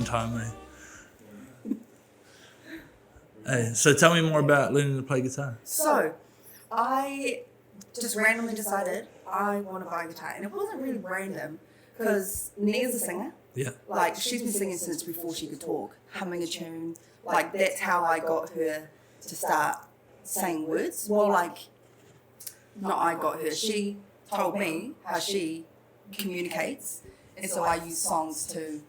one time. Hey, so tell me more about learning to play guitar. So, I just randomly decided I want to buy a guitar. And it wasn't really random because Nia's a singer. Yeah. Like, she's been singing since before she could talk, humming a tune. Like, that's how I got her to start saying words. Well, like, not I got her. She told me how she communicates. And so I use songs to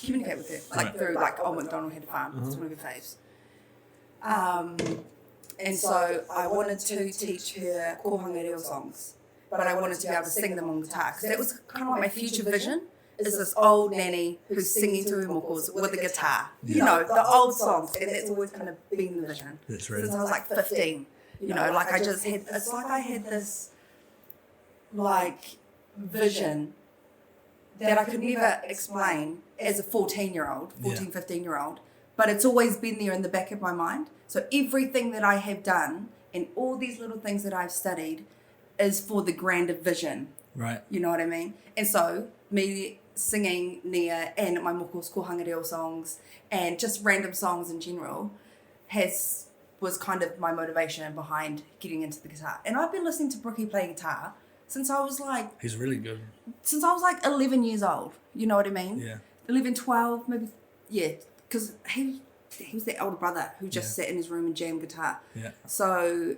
communicate with her. Like, through, like, Old MacDonald Had a Farm. It's one of her faves. And so I wanted to teach her kohanga reo songs, but I wanted to be able to sing them on guitar because that was kind of like my future vision. Is this old nanny who's singing to her mokos with a guitar, you know, the old songs, and that's always kind of been the vision since I was like 15. You know, like I just had, it's like I had this like vision that I could never explain as a 14-year-old, 15-year-old. But it's always been there in the back of my mind. So everything that I have done and all these little things that I've studied is for the grander vision. Right. You know what I mean? And so me singing Nia and my moko's kohanga reo songs and just random songs in general was kind of my motivation behind getting into the guitar. And I've been listening to Brookie play guitar since I was like... He's really good. Since I was like 11 years old. You know what I mean? Yeah. 11, 12, maybe... Yeah. Because he was the older brother who just sat in his room and jammed guitar. Yeah. So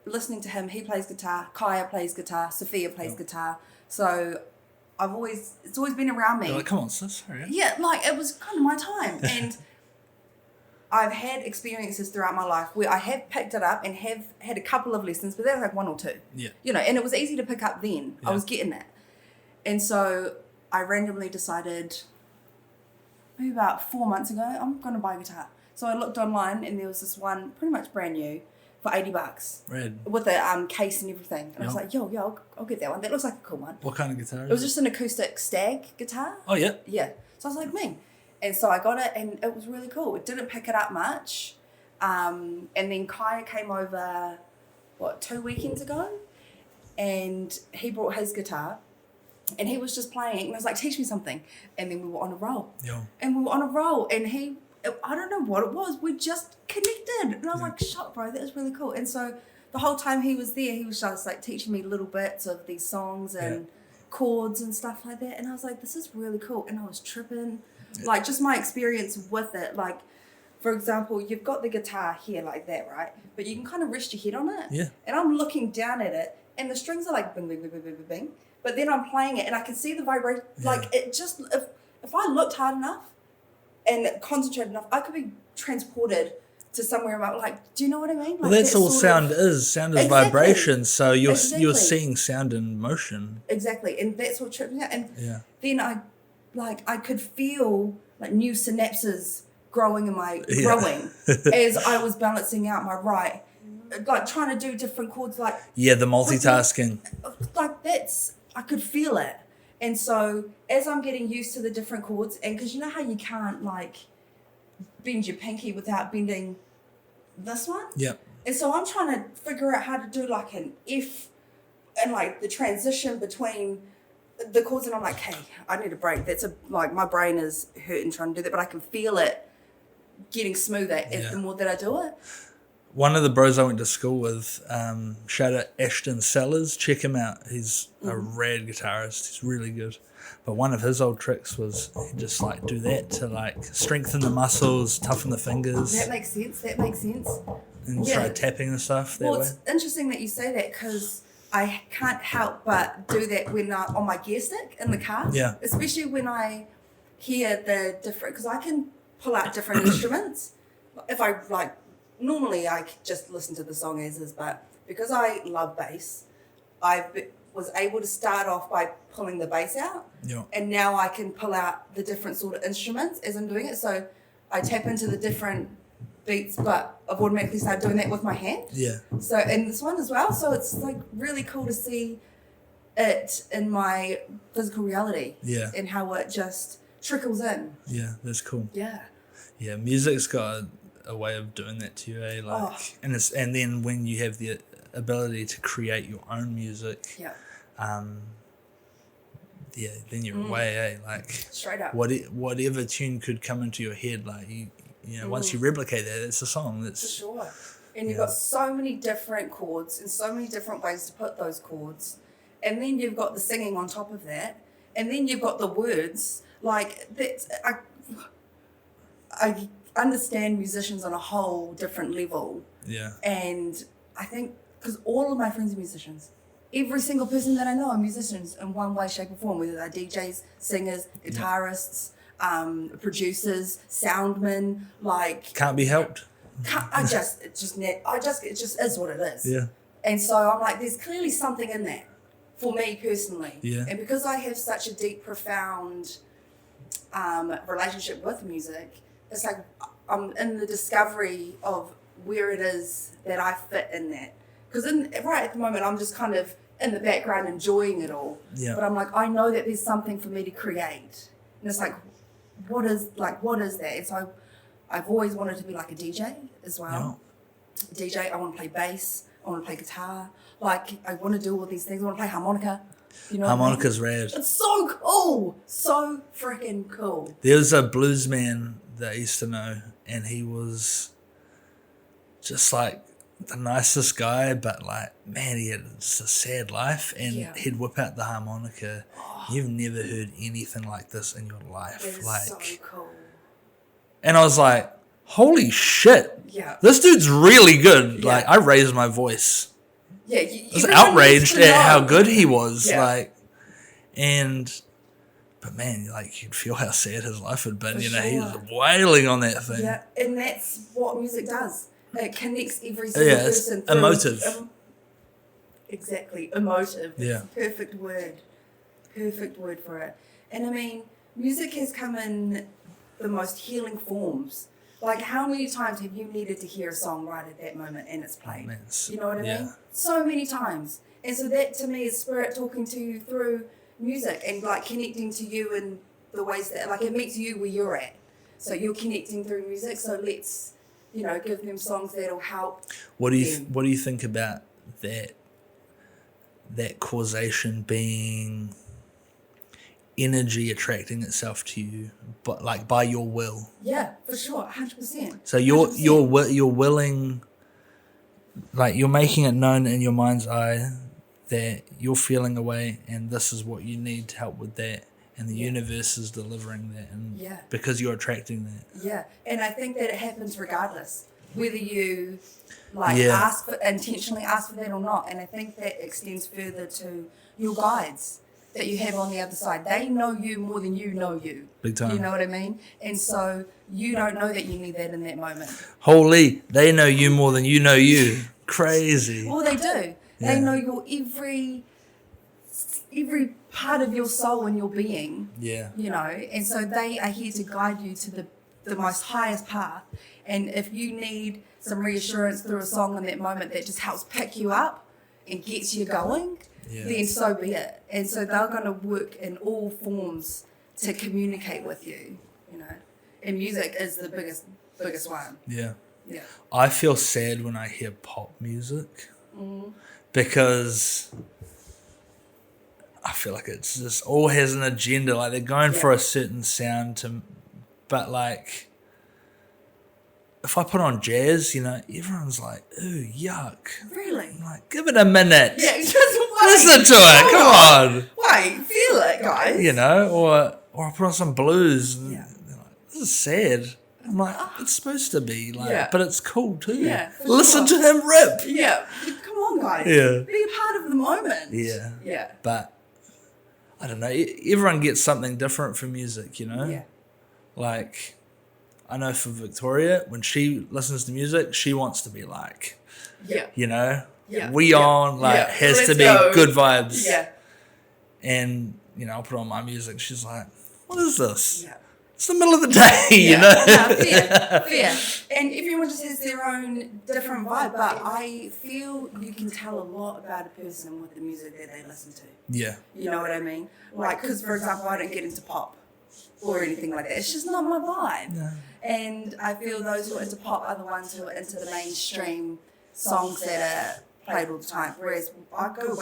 listening to him, he plays guitar, Kaya plays guitar, Sophia plays guitar. So it's always been around me. You're like, come on, sis. Hurry up. Yeah, like it was kind of my time. And I've had experiences throughout my life where I have picked it up and have had a couple of lessons, but they're like one or two. Yeah. You know, and it was easy to pick up then. Yeah. I was getting it. And so I randomly decided... maybe about 4 months ago, I'm going to buy a guitar. So I looked online and there was this one pretty much brand new for $80. Red. With a case and everything. And I was like, I'll get that one. That looks like a cool one. What kind of guitar It was just an acoustic Stag guitar. Oh, yeah? Yeah. So I was like, me. And so I got it and it was really cool. It didn't pick it up much. And then Kaya came over, 2 weekends ago? And he brought his guitar. And he was just playing, and I was like, teach me something. And then we were on a roll. Yeah. And we were on a roll, and I don't know what it was, we just connected. And I was like, shut, bro, that was really cool. And so the whole time he was there, he was just like teaching me little bits of these songs and chords and stuff like that. And I was like, this is really cool. And I was tripping. Like, just my experience with it. Like, for example, you've got the guitar here like that, right? But you can kind of rest your head on it. Yeah. And I'm looking down at it, and the strings are like bing, bing, bing, bing, bing, bing. But then I'm playing it and I can see the vibration. Yeah. Like it just, if I looked hard enough and concentrated enough, I could be transported to somewhere about like, do you know what I mean? Like, well, that's all sound is. Sound is vibration. So you're seeing sound in motion. Exactly. And that's what tripped me out. And then I could feel like new synapses growing in my, as I was balancing out my right, like trying to do different chords, like. Yeah, the multitasking. Like I could feel it. And so as I'm getting used to the different chords, and because you know how you can't like bend your pinky without bending this one? Yeah. And so I'm trying to figure out how to do like an F and like the transition between the chords, and I'm like, hey, I need a break. Like my brain is hurting trying to do that, but I can feel it getting smoother the more that I do it. One of the bros I went to school with, shout out Ashton Sellers, check him out. He's a rad guitarist. He's really good. But one of his old tricks was he'd just like do that to like strengthen the muscles, toughen the fingers. That makes sense. And try tapping and stuff that way. It's interesting that you say that because I can't help but do that when I'm on my gear stick in the car. Yeah. Especially when I hear the different, because I can pull out different instruments. If I like, normally I just listen to the song as is, but because I love bass, was able to start off by pulling the bass out. Yeah. And now I can pull out the different sort of instruments as I'm doing it. So I tap into the different beats, but I've automatically started doing that with my hand. Yeah. So, and this one as well. So it's like really cool to see it in my physical reality. Yeah. And how it just trickles in. Yeah, that's cool. Yeah. Yeah, music's got a way of doing that to you, eh? Like, and then when you have the ability to create your own music, yeah, then you're away, Like straight up. Whatever tune could come into your head, like you know, once you replicate that, it's a song. For sure. And you've got so many different chords and so many different ways to put those chords. And then you've got the singing on top of that. And then you've got the words. Like, I understand musicians on a whole different level. Yeah. And I think, because all of my friends are musicians. Every single person that I know are musicians in one way, shape, or form, whether they're DJs, singers, guitarists, producers, soundmen, like... Can't be helped. It just is what it is. Yeah. And so I'm like, there's clearly something in that for me personally. Yeah. And because I have such a deep, profound relationship with music, it's like I'm in the discovery of where it is that I fit in that. Because right at the moment, I'm just kind of in the background enjoying it all. Yeah. But I'm like, I know that there's something for me to create. And it's like, what is that? And so I've always wanted to be like a DJ as well. Yeah. DJ, I want to play bass, I want to play guitar. Like, I want to do all these things. I want to play harmonica. You know Harmonica's rad. It's so cool. So freaking cool. There's a blues man that I used to know, and he was just like the nicest guy, but like, man, he had just a sad life, and he'd whip out the harmonica. You've never heard anything like this in your life. It's like, so cool. And I was like, holy shit. Yeah. This dude's really good. Yeah. Like, I raised my voice. Yeah. I was outraged at how good he was. Yeah. Like, but man, like, you'd feel how sad his life had been. For He was wailing on that thing. Yeah, and that's what music does. It connects every single person. It's emotive. Exactly, emotive. Yeah. Perfect word for it. And I mean, music has come in the most healing forms. Like, how many times have you needed to hear a song right at that moment and it's played? Man, you know what I mean? So many times. And so that to me is spirit talking to you through music and like connecting to you in the ways that, like, it meets you where you're at. So you're connecting through music. So let's, give them songs that'll help. What do you think about that causation being energy attracting itself to you, but like by your will? Yeah, for sure, 100%. So you're willing, like, you're making it known in your mind's eye that you're feeling away, and this is what you need to help with that, and the universe is delivering that, and because you're attracting that. Yeah, and I think that it happens regardless whether you intentionally ask for that or not. And I think that extends further to your guides that you have on the other side. They know you more than you know you. Big time. You know what I mean? And so you don't know that you need that in that moment. Holy, they know you more than you know you. Crazy. Well, they do. Yeah. They know your every part of your soul and your being. Yeah. And so they are here to guide you to the most highest path. And if you need some reassurance through a song in that moment that just helps pick you up and gets you going, then so be it. And so they're going to work in all forms to communicate with you, And music is the biggest one. Yeah. Yeah. I feel sad when I hear pop music because I feel like it's just all has an agenda. Like, they're going for a certain sound but like, if I put on jazz, everyone's like, ooh, yuck. Really? I'm like, give it a minute. Yeah, just wait. Listen to it. Come on. Wait, feel it, guys. Or I put on some blues and they're like, this is sad. I'm like, it's supposed to be like, but it's cool too. Yeah, listen to him rip. Yeah, come on, guys. Yeah. Be a part of the moment. Yeah. Yeah. But I don't know. Everyone gets something different from music, Yeah. Like, I know for Victoria, when she listens to music, she wants to be like, has to be good vibes. Yeah. And, I'll put on my music. She's like, what is this? Yeah. It's the middle of the day, Fair. And everyone just has their own different vibe, but I feel you can tell a lot about a person with the music that they listen to. Yeah. You know what I mean? Like, because, for example, I don't get into pop or anything like that. It's just not my vibe. No. And I feel those who are into pop are the ones who are into the mainstream songs that are played all the time. Whereas I go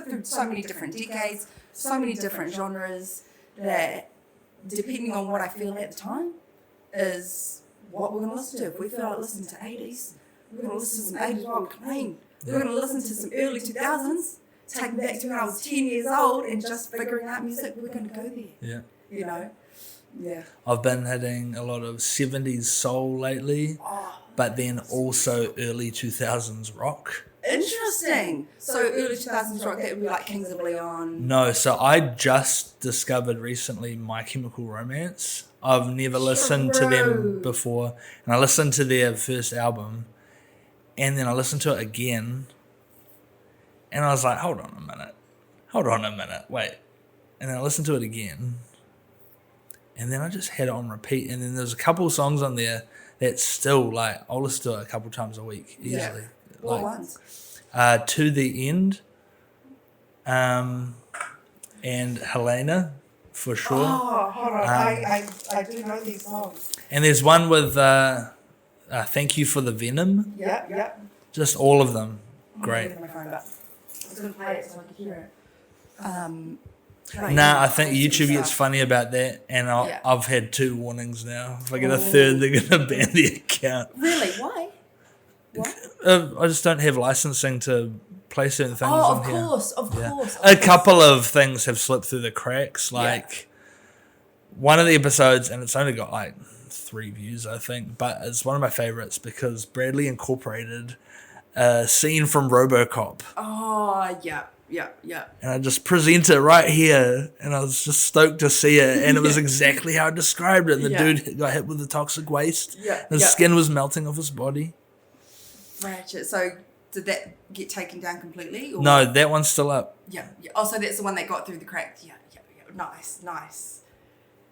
through so many different decades, so many different genres that, depending on what I feel at the time, is what we're going to listen to. If we feel like listening to 80s, we're going to listen to some 80s while we clean. We're going to listen to some early 2000s, taking back to when I was 10 years old and just figuring out music. We're going to go there. Yeah. You know? Yeah. I've been hitting a lot of 70s soul lately, but then also early 2000s rock. Interesting. So early 2000s rock, that would be like Kings of Leon. No, so I just discovered recently My Chemical Romance. I've never listened to them before, and I listened to their first album, and then I listened to it again, and I was like, hold on a minute, wait. And then I listened to it again, and then I just had it on repeat, and then there's a couple of songs on there that still, like, I'll listen to it a couple times a week, easily. Yeah. What ones? To the End, and Helena, for sure. Oh, hold on. I do know these songs. And there's one with Thank You for the Venom. Yeah. Just all of them. Great. I was going to play it so I could hear it. I think YouTube gets funny about that, and I've had 2 warnings now. If I get a third, they're going to ban the account. Really? Why? I just don't have licensing to play certain things on here. Of course. A couple of things have slipped through the cracks, like one of the episodes, and it's only got like 3 views, I think, but it's one of my favorites because Bradley incorporated a scene from RoboCop. Oh, yeah. And I just present it right here, and I was just stoked to see it, and it was exactly how I described it. The dude got hit with the toxic waste. His skin was melting off his body. Ratchet. So did that get taken down completely? Or? No, that one's still up. Yeah. Oh, so that's the one that got through the crack. Yeah. Nice.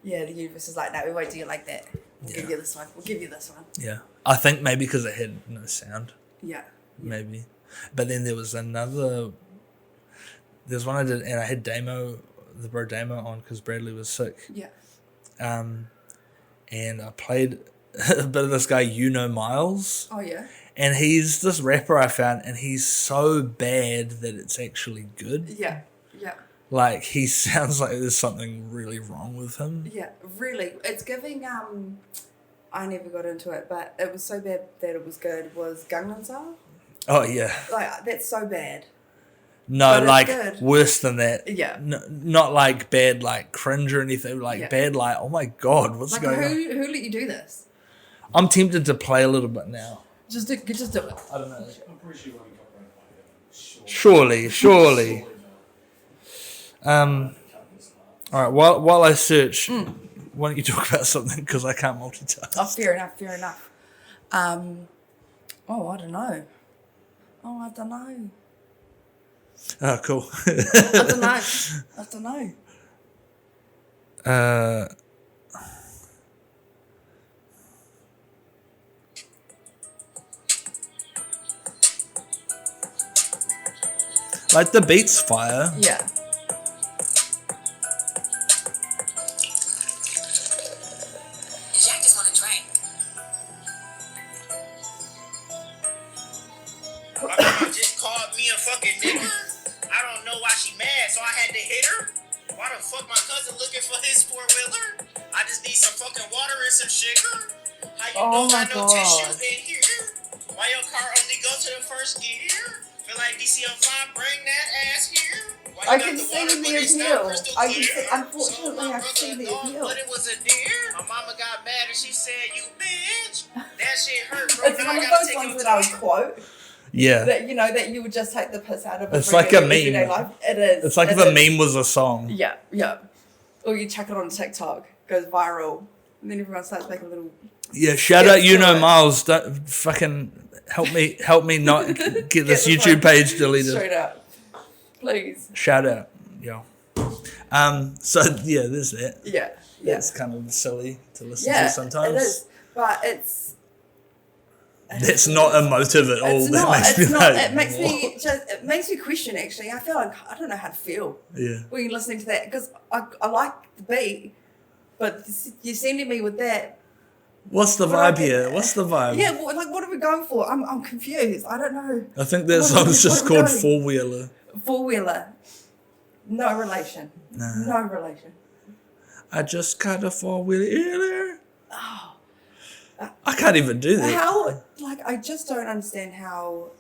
Yeah, the universe is like, no, we won't do it like that. We'll give you this one. Yeah. I think maybe because it had no sound. Yeah. Maybe. But then there was another... There's one I did, and I had the bro Damo on because Bradley was sick. Yeah. And I played a bit of this guy, Miles. Oh, yeah. And he's this rapper I found, and he's so bad that it's actually good. Yeah. Like, he sounds like there's something really wrong with him. Yeah, really. It's giving, I never got into it, but it was so bad that it was good, was Gangnam Style. Oh, yeah. Like, that's so bad. No, but like, good. Worse than that. Yeah. No, not like bad, like cringe or anything. Like, bad, like, oh my God, what's going on? Who let you do this? I'm tempted to play a little bit now. Just do it. I don't know. I'm pretty sure you won't be copyrighted by him. Surely. All right, while I search, why don't you talk about something, because I can't multitask. Oh, fair enough. I don't know. Oh, cool. I don't know. Like, the beat's fire. Yeah. Just called me a fucking nigga. I don't know why she mad, so I had to hit her. Why the fuck my cousin looking for his 4-wheeler? I just need some fucking water and some sugar. How you know I no tissue in here? Why your car only go to the first gear? Feel like DC-05, bring that ass here. I can see the appeal. Unfortunately, I can see the appeal. But it was a deer. My mama got mad and she said, "You bitch." That shit hurt, bro. It's one of those ones that I would quote. Yeah. That you would just take the piss out of. It's like a meme. Life. It is. It's like if a meme was a song. Yeah. Or you chuck it on TikTok, goes viral, and then everyone starts making little. Yeah, shout out Miles. Don't fucking help me not get this YouTube page deleted. Straight up. Please. Shout out. Yeah. So yeah, there's that. Yeah. That's kind of silly to listen to sometimes. It is. But it's that's not emotive at all. It makes me question, actually. I feel like I don't know how to feel when you're listening to that, because I like the beat, but you're sending me with that. What's the vibe here? What's the vibe? Yeah, what are we going for? I'm confused. I don't know. I think that song's just called 4-Wheeler. 4-Wheeler. No relation. No. No relation. I just got a 4-wheeler. Oh. I can't even do that. How, like, I just don't understand how,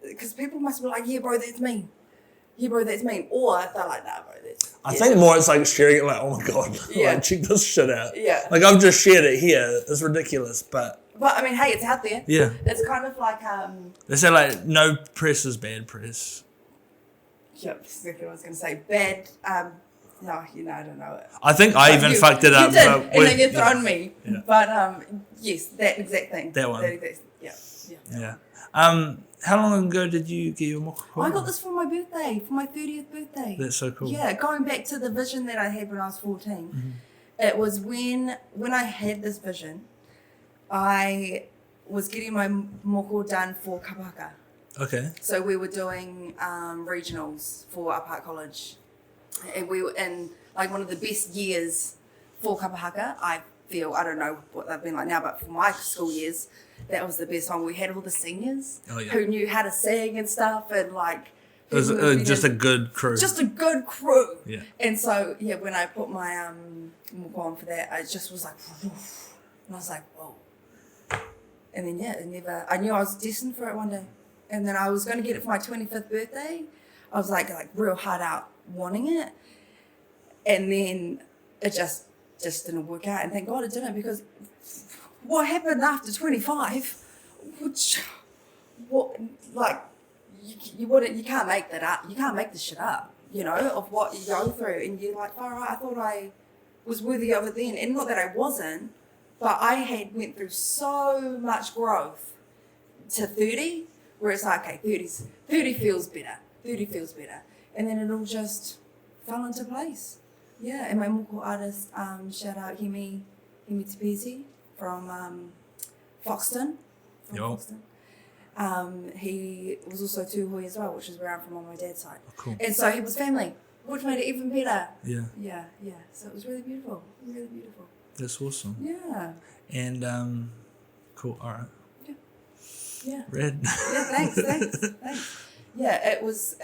because people must be like, yeah, bro, that's mean. Yeah, bro, that's mean. Or they're like, nah, bro, that's... I think more it's like sharing it like, oh my God, Yeah. like check this shit out. Yeah. Like I've just shared it here. It's ridiculous, but I mean, hey, it's out there. yeah. It's kind of like, They say like no press is bad press. yeah, that's exactly what I was going to say. Bad, no, I don't know it. I think I even fucked it up. You did, but and then you thrown me. Yeah. But, yes, that exact thing. That one. Yeah. How long ago did you get your moko? I got this for my birthday, for my 30th birthday. That's so cool. Yeah, going back to the vision that I had when I was 14. It was when I had this vision, I was getting my moko done for kapahaka. Okay. So we were doing regionals for Upper College. And we were in like one of the best years for kapahaka. I feel, I don't know what they've been like now, but for my school years, that was the best one. We had all the seniors who knew how to sing and stuff, and like it was just a good crew. Just a good crew. Yeah. And so when I put my moko on for that, I just was like, and I was like, whoa. And then I knew I was destined for it one day. And then I was going to get it for my 25th birthday. I was like real hard out wanting it, and then it just didn't work out. And thank God it didn't, because what happened after 25, you can't make that up. You can't make this shit up, of what you go through. And you're like, all right, I thought I was worthy of it then. And not that I wasn't, but I had went through so much growth to 30, where it's like, okay, 30 feels better. 30 feels better. And then it all just fell into place. Yeah, and my moko artist, shout out Himi Tipezi from Foxton. He was also Tūhoe as well, which is where I'm from on my dad's side. Oh, cool. And so he was family, which made it even better. Yeah. Yeah. So it was really beautiful. Really beautiful. That's awesome. Yeah. And cool. All right. Yeah. Red. Yeah, thanks. Yeah, it was,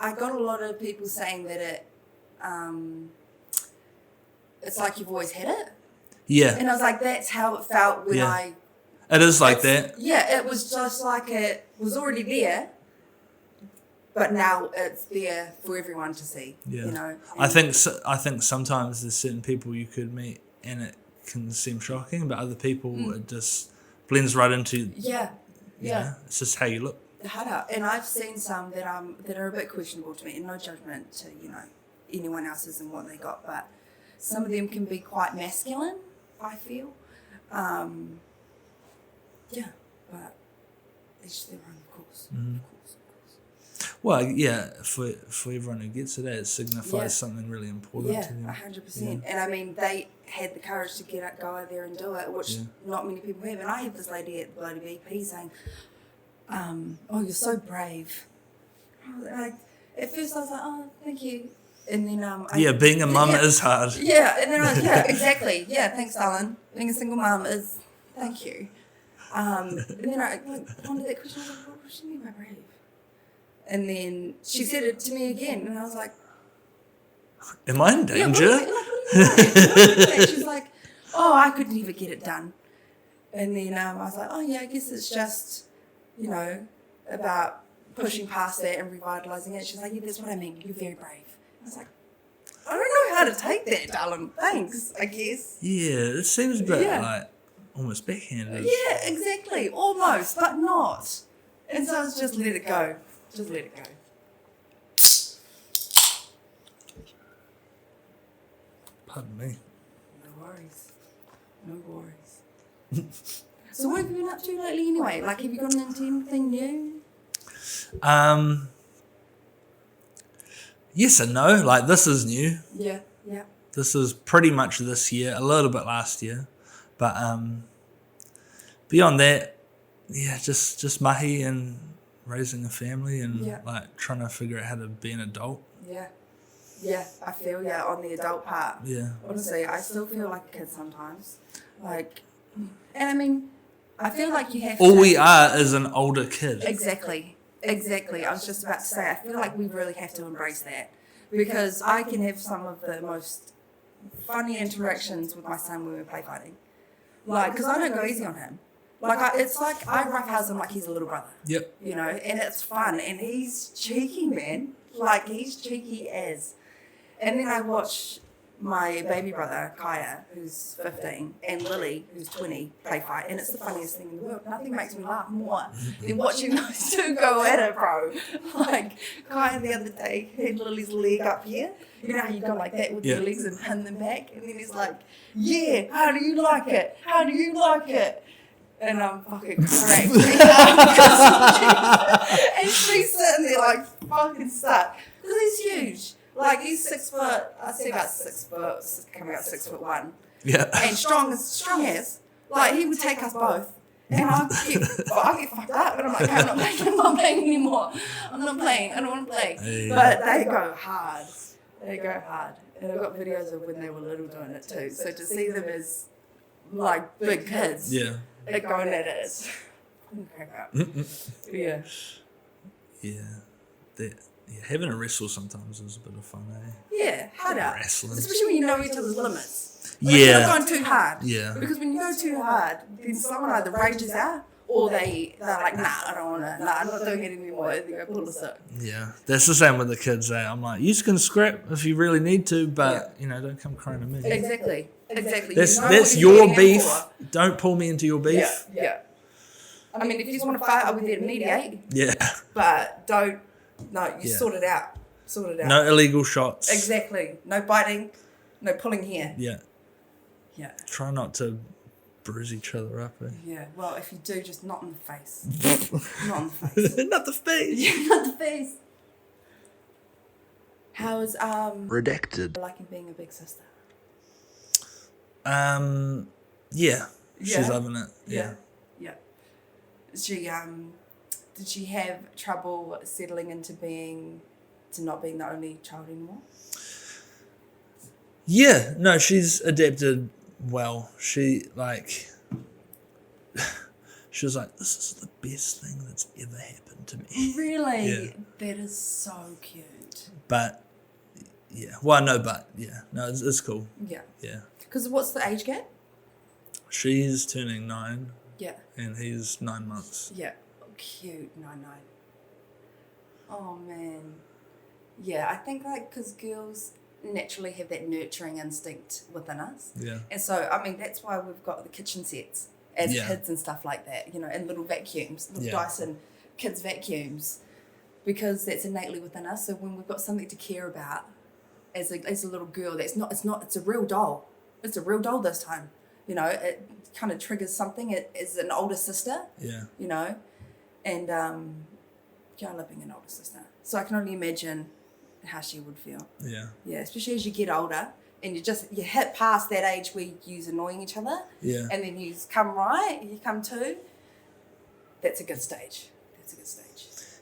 I got a lot of people saying that it's like you've always had it. Yeah. And I was like, that's how it felt when It is like that. Yeah, it was just like it was already there, but now it's there for everyone to see. Yeah. I think sometimes there's certain people you could meet and it can seem shocking, but other people it just blends right into. Yeah. It's just how you look. And I've seen some that are a bit questionable to me, and no judgment to anyone else's and what they got, but some of them can be quite masculine, I feel. But each their own, of course. Of course. Well, yeah, for everyone who gets it signifies something really important to them. 100%. And I mean, they had the courage to go out there and do it, which not many people have. And I had this lady at the bloody BP saying, oh, you're so brave. At first I was like, oh, thank you. And then being a mum is hard. Yeah, and then I was exactly. Yeah, thanks, darling. Being a single mum is thank you. And then I pondered that question. I was like, what does she mean by brave? And then she said it to me again, and I was like, am I in danger? She's like, oh, I couldn't even get it done. And then I was like, oh yeah, I guess it's just, about pushing past that and revitalising it. She's like, yeah, that's what I mean. You're very brave. I was like, I don't know how to take that, darling. Thanks, I guess. Yeah, it seems a bit like almost backhanded. Yeah, exactly. Almost, but not. And so it's just let it go. Just let it go. Pardon me. No worries. So what have you been up to lately anyway? Like, have you gotten into anything new? Yes and no. Like, this is new. Yeah. This is pretty much this year, a little bit last year. But beyond that, just mahi and raising a family and like trying to figure out how to be an adult. Yeah, I feel on the adult part. Yeah. Honestly, I still feel like a kid sometimes. Like, and I mean, I feel like you have all we are is an older kid. Exactly. Exactly. I was just about to say, I feel like we really have to embrace that, because I can have some of the most funny interactions with my son when we're play fighting. Like, because I don't go easy on him. Like, it's like I roughhouse him like he's a little brother. Yep. You know, and it's fun. And he's cheeky, man. Like, he's cheeky as. And then I watch my baby brother, Kaya, who's 15, and Lily, who's 20, play fight. And it's the funniest thing in the world. Nothing makes me laugh more than watching those two go at it, bro. Like, Kaya the other day had Lily's leg up here. You know how you go like that with your legs and pin them back? And then he's like, yeah, how do you like it? How do you like it? And I'm fucking cracked. And she's sitting there like fucking stuck. Because he's huge. Like, he's 6 foot, I'd say about 6 foot, coming out 6'1". Yeah. And strong as. Like, he would take us both. And I get fucked up. And I'm like, I'm not playing anymore. I'm not playing. I don't want to play. Hey. But they go hard. And I've got videos of when they were little doing it too. So to see them as, like, big kids. Yeah. They're going at it. It's crack up. Yeah. Yeah. Having a wrestle sometimes is a bit of fun, eh? Yeah, hard out. Wrestling. Especially when you know each other's limits. Like, Yeah. you're not going too hard. Yeah. Because when you go too hard, then someone either rages out or they're like, nah, I don't want to. Nah, I'm not doing it anymore. And they go pull us up. Yeah. That's the same with the kids, eh? I'm like, you can scrap if you really need to, but, you know, don't come crying to me. Exactly. That's your beef. Don't pull me into your beef. Yeah. I mean, if you just want to fight, I'll be there to mediate. Yeah. But don't. No, you Yeah. sort it out. No illegal shots. Exactly. No biting. No pulling here. Yeah. Yeah. Try not to bruise each other up, eh? Yeah. Well, if you do, just not in the face. Not in the face. Not the face. Yeah, not the face. How's Redacted. liking being a big sister? Yeah. She's loving it. Yeah. Yeah. She did she have trouble settling into not being the only child anymore? Yeah. No, she's adapted well. She was like, this is the best thing that's ever happened to me. Really? Yeah. That is so cute. But yeah. Well, no, but yeah. No, it's cool. Yeah. Yeah. Because what's the age gap? She's turning 9 Yeah. and he's 9 months. Yeah. Cute. 9. Oh, man. Yeah, I think, like, because girls naturally have that nurturing instinct within us. Yeah. And so, I mean, that's why we've got the kitchen sets as Yeah. kids and stuff like that, you know, and little vacuums, little Yeah. Dyson kids vacuums, because that's innately within us. So when we've got something to care about as a little girl, it's a real doll. It's a real doll this time. You know, it kind of triggers something. It is an older sister. Yeah. You know, and I love being an older sister. So I can only imagine how she would feel. Yeah. Yeah, especially as you get older and you hit past that age where you're annoying each other. Yeah. And then you come right, you come to. That's a good stage.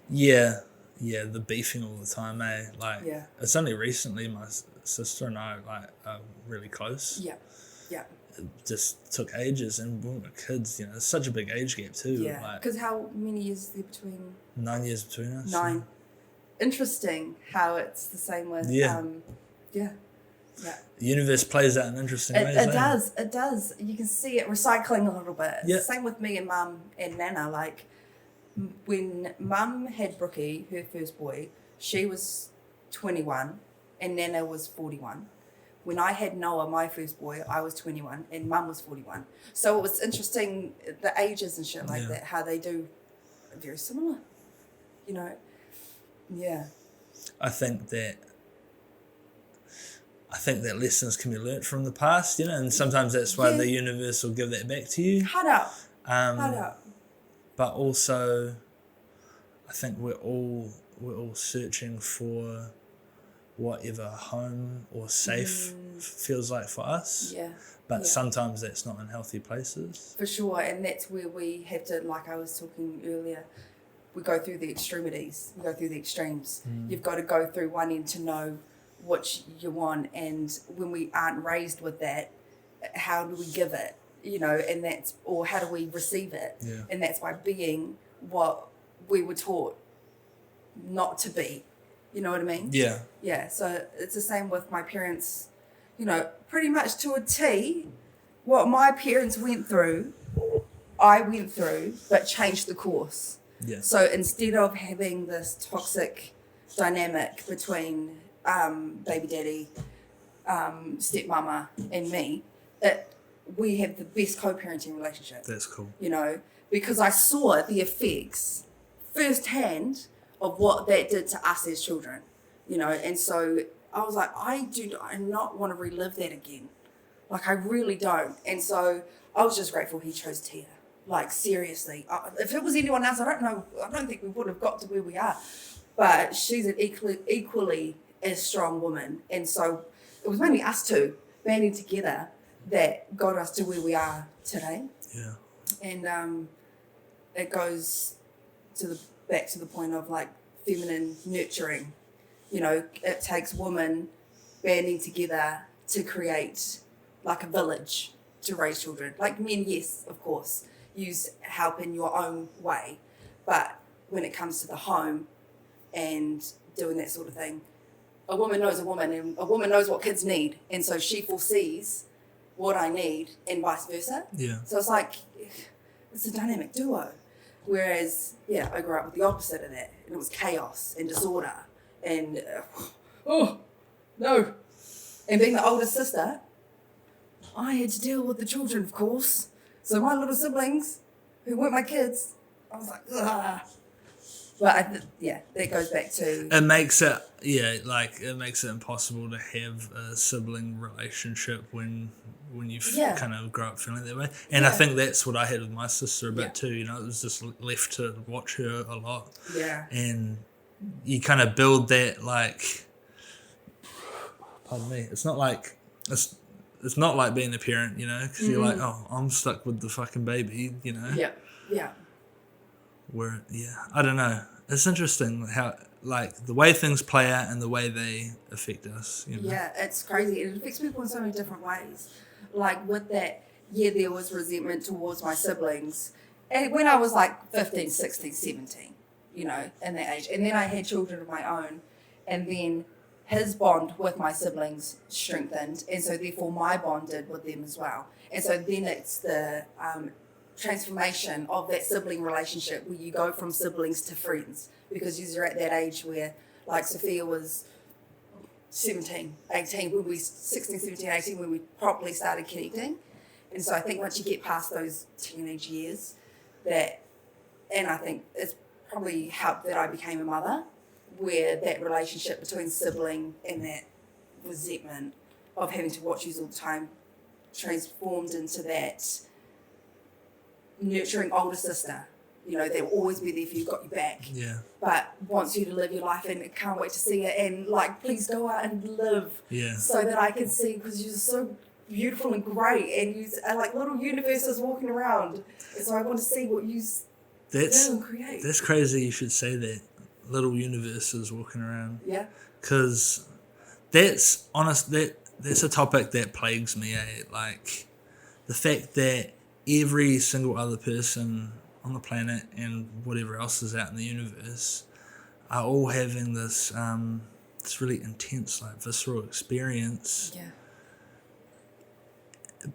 Yeah. Yeah, the beefing all the time, eh? Like, Yeah. it's only recently my sister and I, like, are really close. Yeah. It just took ages, and when we were kids, you know, it's such a big age gap too. Yeah. Like, Because how many years is there between? 9 years between us. 9. Interesting how it's the same with. Yeah. Yeah. The universe plays out in interesting ways. It does. You can see it recycling a little bit. Yeah. Same with me and Mum and Nana. Like, when Mum had Brookie, her first boy, she was 21 and Nana was 41. When I had Noah, my first boy, I was 21 and Mum was 41. So it was interesting, the ages and shit like that, how they do very similar, you know. Yeah. I think that lessons can be learnt from the past, you know, and sometimes that's why the universe will give that back to you. Hard out. But also, I think we're all searching for whatever home or safe feels like for us. Yeah. But sometimes that's not in healthy places. For sure, and that's where we have to, like I was talking earlier, we go through the extremities, we go through the extremes. You've got to go through one end to know what you want, and when we aren't raised with that, how do we give it? You know, or how do we receive it? Yeah. And that's by being what we were taught not to be. You know what I mean? Yeah. Yeah, so it's the same with my parents, pretty much to a T, what my parents went through, I went through, but changed the course. Yeah. So instead of having this toxic dynamic between baby daddy, stepmama, and me, we have the best co-parenting relationship. That's cool. Because I saw the effects firsthand of what that did to us as children, and so I was like, I not want to relive that again. Like, I really don't. And so I was just grateful he chose Tia. Like, seriously. If it was anyone else, I don't know. I don't think we would have got to where we are. But she's an equally as strong woman. And so it was mainly us two banding together that got us to where we are today. Yeah. And it goes back to the point of, like, feminine nurturing. It takes women banding together to create, like, a village to raise children. Like, men, yes, of course, use help in your own way. But when it comes to the home and doing that sort of thing, a woman knows a woman, and a woman knows what kids need. And so she foresees what I need, and vice versa. Yeah. So it's like, it's a dynamic duo. Whereas, I grew up with the opposite of that. And it was chaos and disorder. And, oh, no. And being the older sister, I had to deal with the children, of course. So my little siblings, who weren't my kids, I was like, ugh. But that goes back to... It makes it impossible to have a sibling relationship when you kind of grow up feeling that way. And I think that's what I had with my sister a bit too. It was just left to watch her a lot. Yeah. And you kind of build that, like... Pardon me. It's not like being a parent, because you're like, oh, I'm stuck with the fucking baby, Yeah. Yeah. Where, I don't know. It's interesting how, like, the way things play out and the way they affect us. Yeah, it's crazy. It affects people in so many different ways. Like, with that, there was resentment towards my siblings. And when I was like 15, 16, 17, in that age. And then I had children of my own. And then his bond with my siblings strengthened. And so therefore my bond did with them as well. And so then it's the transformation of that sibling relationship where you go from siblings to friends, because you're at that age where, like, Sophia was 16, 17, when we properly started connecting. And so I think once you get past those teenage years, and I think it's probably helped that I became a mother, where that relationship between sibling and that resentment of having to watch you all the time transformed into that nurturing older sister. They'll always be there for you, got your back. Yeah. But wants you to live your life and can't wait to see it, and, like, please go out and live. Yeah. So that I can see, because you're so beautiful and great, and you are like little universes walking around. And so I want to see what you do and create. That's crazy you should say that. Little universes walking around. Yeah. Because that's a topic that plagues me, Like, the fact that every single other person on the planet and whatever else is out in the universe are all having this really intense, like, visceral experience. Yeah.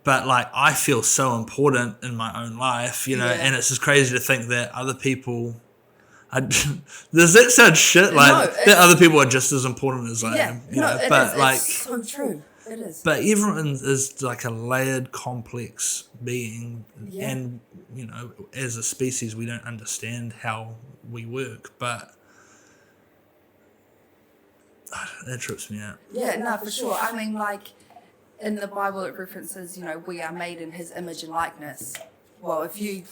But, like, I feel so important in my own life, and it's just crazy to think that other people... does that sound shit? Like, no, that other people are just as important as I am. But it's so true. It is. But everyone is like a layered, complex being, and as a species, we don't understand how we work. But that trips me out. Yeah, no, for sure. I mean, like, in the Bible, it references, we are made in His image and likeness. Well, if you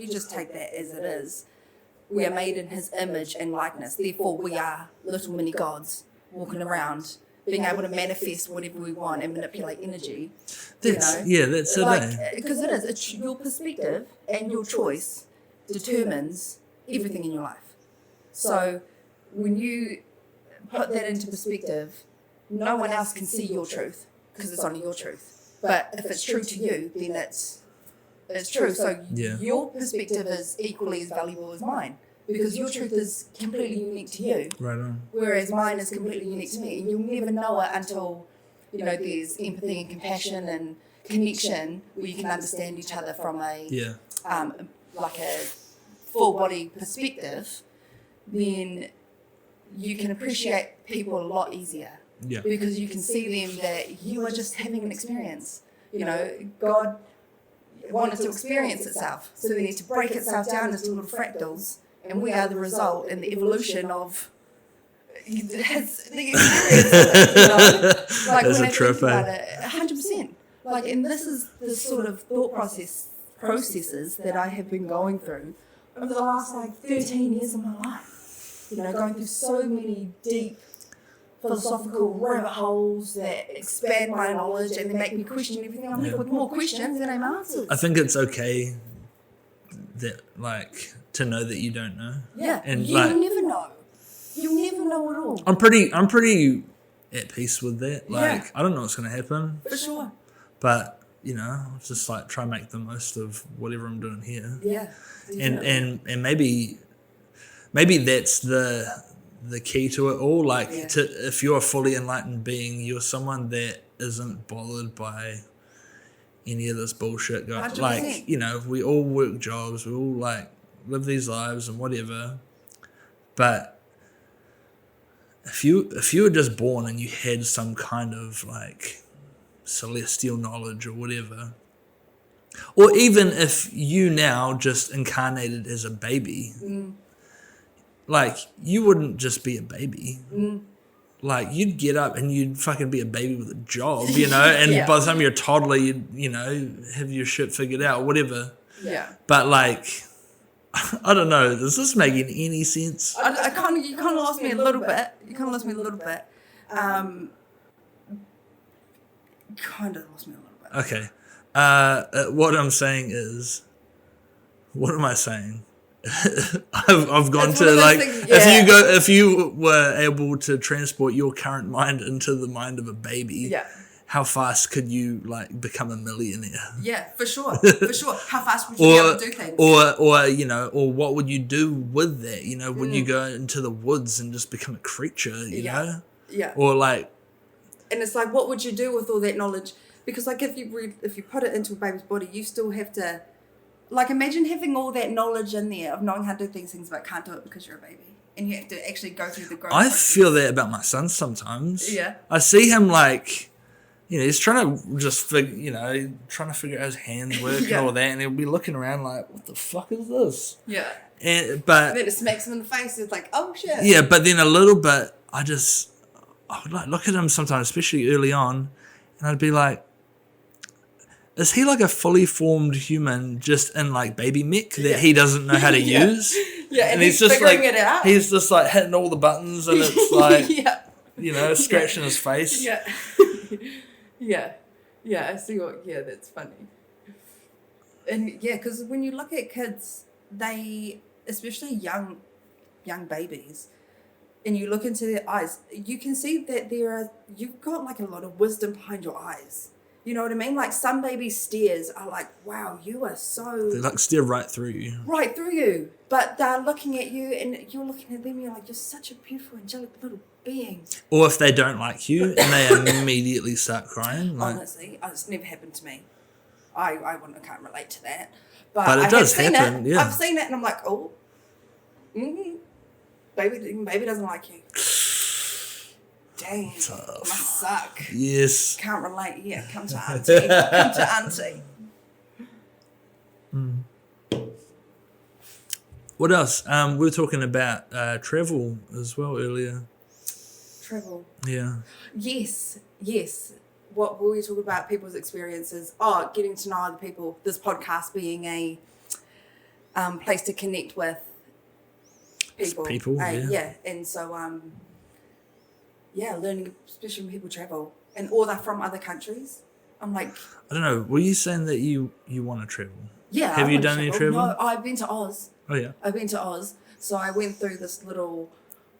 just take that as it is, we are made in His image and likeness. Therefore, we are little mini gods walking around, being able to manifest whatever we want and manipulate energy. That's it. Because it is. It's your perspective and your choice determines everything in your life. So when you put that into perspective, no one else can see your truth because it's only your truth. But if it's true to you, then it's true. So your perspective is equally as valuable as mine. because your truth is completely unique to you. Right on. Whereas mine is completely unique to me. And you'll never know it until, there's empathy and compassion and connection where you can understand each other from a like a full body perspective. Then you can appreciate people a lot easier. Yeah. Because you can see them that you are just having an experience. God wanted to experience itself, so they need to break itself down into little fractals, and we are the result and the evolution of the experience of it, Like That's when a I trip, think about it, 100%. Like, and this is the sort of thought processes that I have been going through over the last 13 years of my life. Going through so many deep philosophical rabbit holes that expand my knowledge and they make me question everything. I'm left with more questions than I'm answers. I think it's okay that to know that you don't know. Yeah, and you'll never know. You'll never know at all. I'm pretty at peace with that. Yeah. I don't know what's going to happen. For sure. But just try and make the most of whatever I'm doing here. Yeah. And maybe that's the key to it all. If you're a fully enlightened being, you're someone that isn't bothered by any of this bullshit going. 100%. We all work jobs, we all live these lives and whatever. But if you were just born and you had some kind of celestial knowledge or whatever, or even if you now just incarnated as a baby, you wouldn't just be a baby. You'd get up and you'd fucking be a baby with a job, and by the time you're a toddler, you'd have your shit figured out, whatever. Yeah. But I don't know. Is this making any sense? You kind of lost me a little bit. Kind of lost me a little bit. Okay. What I'm saying is, what am I saying? I've gone to if you were able to transport your current mind into the mind of a baby, how fast could you become a millionaire? Yeah, for sure. How fast would you be able to do things? Or what would you do with that? Would you go into the woods and just become a creature? You know? Yeah. Or and it's what would you do with all that knowledge? Because if you put it into a baby's body, you still have to imagine having all that knowledge in there of knowing how to do things but can't do it because you're a baby. And you have to actually go through the growth process. feel that about my son sometimes. Yeah. I see him he's trying to just trying to figure out his hands work and all that, and he'll be looking around what the fuck is this? Yeah. And then it smacks him in the face. It's oh shit. Yeah, but then a little bit, I would look at him sometimes, especially early on, and I'd be is he a fully formed human just in baby mech that he doesn't know how to use? Yeah, and he's just figuring it out. He's just hitting all the buttons, and it's scratching his face. Yeah. Yeah, I see that's funny. And because when you look at kids, they, especially young babies, and you look into their eyes, you can see that you've got a lot of wisdom behind your eyes. You know what I mean? Some babies' stares are wow, you are so... They stare right through you. Right through you. But they're looking at you and you're looking at them and you're you're such a beautiful, angelic little being. Or if they don't like you and they immediately start crying. Honestly, it's never happened to me. I can't relate to that. But it does happen, yeah. I've seen it and I'm oh, baby doesn't like you. Dang, tough. Must suck. Yes. Can't relate. Yeah, come to auntie. Come to auntie. What else? We were talking about travel as well earlier. Travel. Yeah. Yes. What were we talking about? People's experiences. Getting to know other people. This podcast being a place to connect with people. Yeah. And so learning, especially when people travel or they're from other countries. I'm I don't know. Were you saying that you want to travel? Yeah. Have you done any travel? No, I've been to Oz. Oh yeah. I've been to Oz. So I went through this little,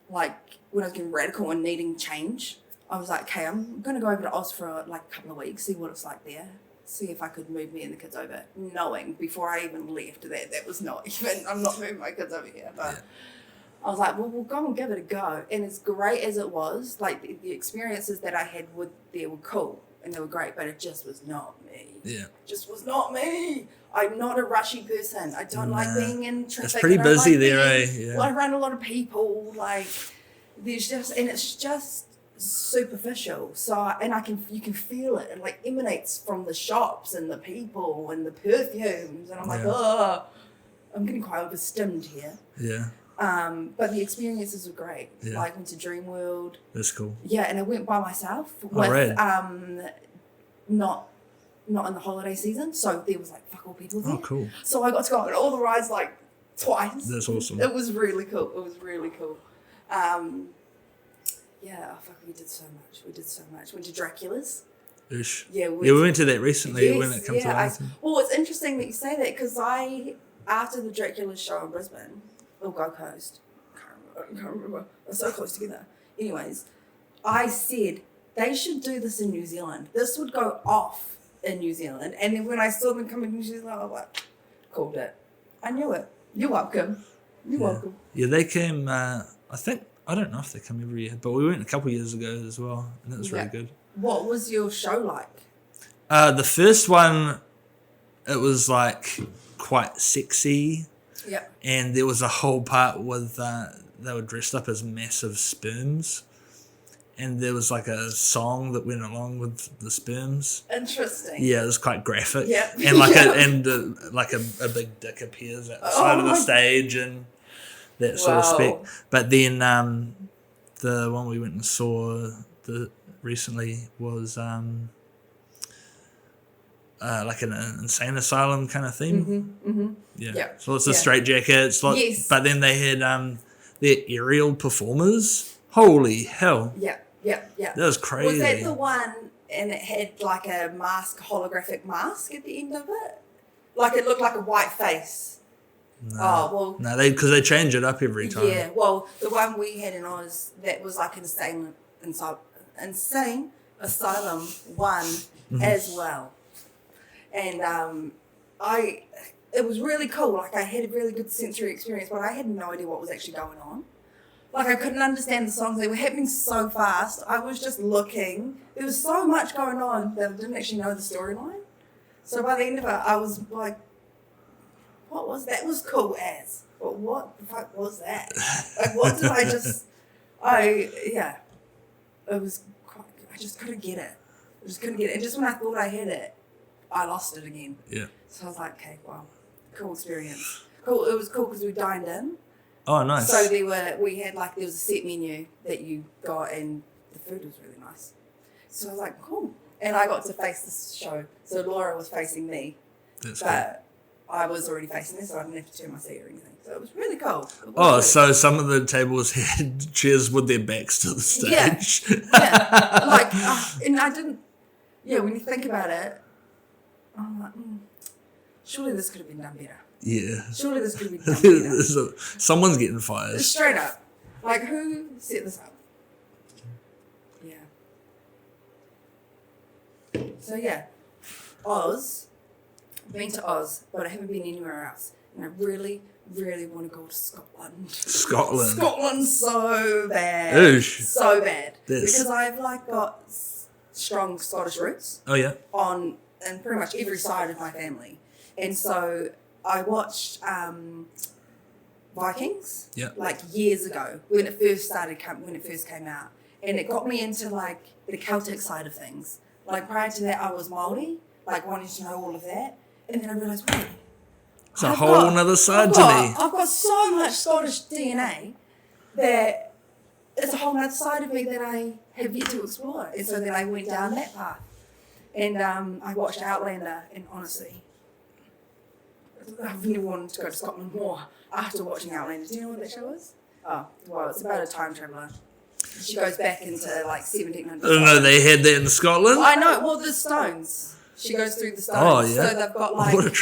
when I was getting radical and needing change, I was okay, I'm going to go over to Oz for a couple of weeks, see what it's like there. see if I could move me and the kids over, knowing before I even left that was not even, I'm not moving my kids over here. But I was like, well, we'll go and give it a go. And as great as it was, like the experiences that I had there were cool and they were great, but it just was not me. Yeah. It just was not me. I'm not a rushy person. I don't like being in traffic. It's pretty busy there, eh? Yeah. Well, I run a lot of people. Like, there's just, and it's just superficial. So, and you can feel it. It like emanates from the shops and the people and the perfumes. And I'm like, oh, I'm getting quite overstimmed here. Yeah. But the experiences were great. Yeah. Like, went to Dream World. That's cool. Yeah, and I went by myself with not in the holiday season, so there was like fuck all people there. Oh, cool. So I got to go on all the rides like twice. That's awesome. It was really cool. Yeah, fuck, we did so much. Went to Dracula's. Ish. Yeah, we went to that recently when it comes to Wellington. well, it's interesting that you say that because after the Dracula's show in Brisbane, or Gold Coast, I can't remember. They're so close together. Anyways, I said they should do this in New Zealand. This would go off in New Zealand. And then when I saw them come in New Zealand, I was like, called it. I knew it. You're welcome. You're welcome. Yeah, they came, I don't know if they come every year, but we went a couple of years ago as well, and it was really good. What was your show like? The first one, it was like quite sexy. Yeah. And there was a whole part with, they were dressed up as massive sperms. And there was like a song that went along with the sperms. Interesting. Yeah, it was quite graphic. Yeah. And like a big dick appears at the side of the stage and that sort of spec. But then the one we went and saw recently was like an insane asylum kind of theme. Yeah. So lots of straitjackets. Yes. But then they had their aerial performers. Holy hell. Yeah. That was crazy. Was that the one and it had like a holographic mask at the end of it? Like it looked like a white face. No. No, because they change it up every time. Yeah, well, the one we had in Oz, that was like insane asylum one as well. And it was really cool. Like I had a really good sensory experience, but I had no idea what was actually going on. Like I couldn't understand the songs. They were happening so fast. I was just looking. There was so much going on that I didn't actually know the storyline. So by the end of it, I was like, what was that? It was cool as. But what the fuck was that? Like what did I just... It was quite... I just couldn't get it. And just when I thought I had it, I lost it again. Yeah. So I was like, okay, wow. Cool experience. Cool. It was cool because we dined in. Oh, nice. So there was a set menu that you got and the food was really nice. So I was like, cool. And I got to face this show. So Laura was facing me. That's but I was already facing her, so I didn't have to turn my seat or anything. So it was really cool. So some of the tables had chairs with their backs to the stage. Yeah. Like, and I didn't, when you think about it, I'm like, surely this could have been done better. Yeah. Surely this could have been done better. Someone's getting fired. Straight up. Like, who set this up? Yeah. So, Oz. I've been to Oz, but I haven't been anywhere else. And I really, really want to go to Scotland. Scotland's so bad. Oosh. So bad. Because I've, got strong Scottish roots. Oh, yeah? On pretty much every side of my family. And so... I watched Vikings years ago when it first came out, and it got me into the Celtic side of things. Like prior to that, I was Māori, wanting to know all of that, and then I realised, wait, it's a whole other side to me. I've got so much Scottish DNA that it's a whole other side of me that I have yet to explore, and so then I went down that path, and I watched Outlander, and honestly. I've never wanted to go to Scotland more after watching Outlander. Do you know what that show is? Oh, well, it's about a time traveller. She goes back into 1700s. Oh, no, they had that in Scotland? I know. Well, the stones. She goes through the stones. Oh, yeah. So they've got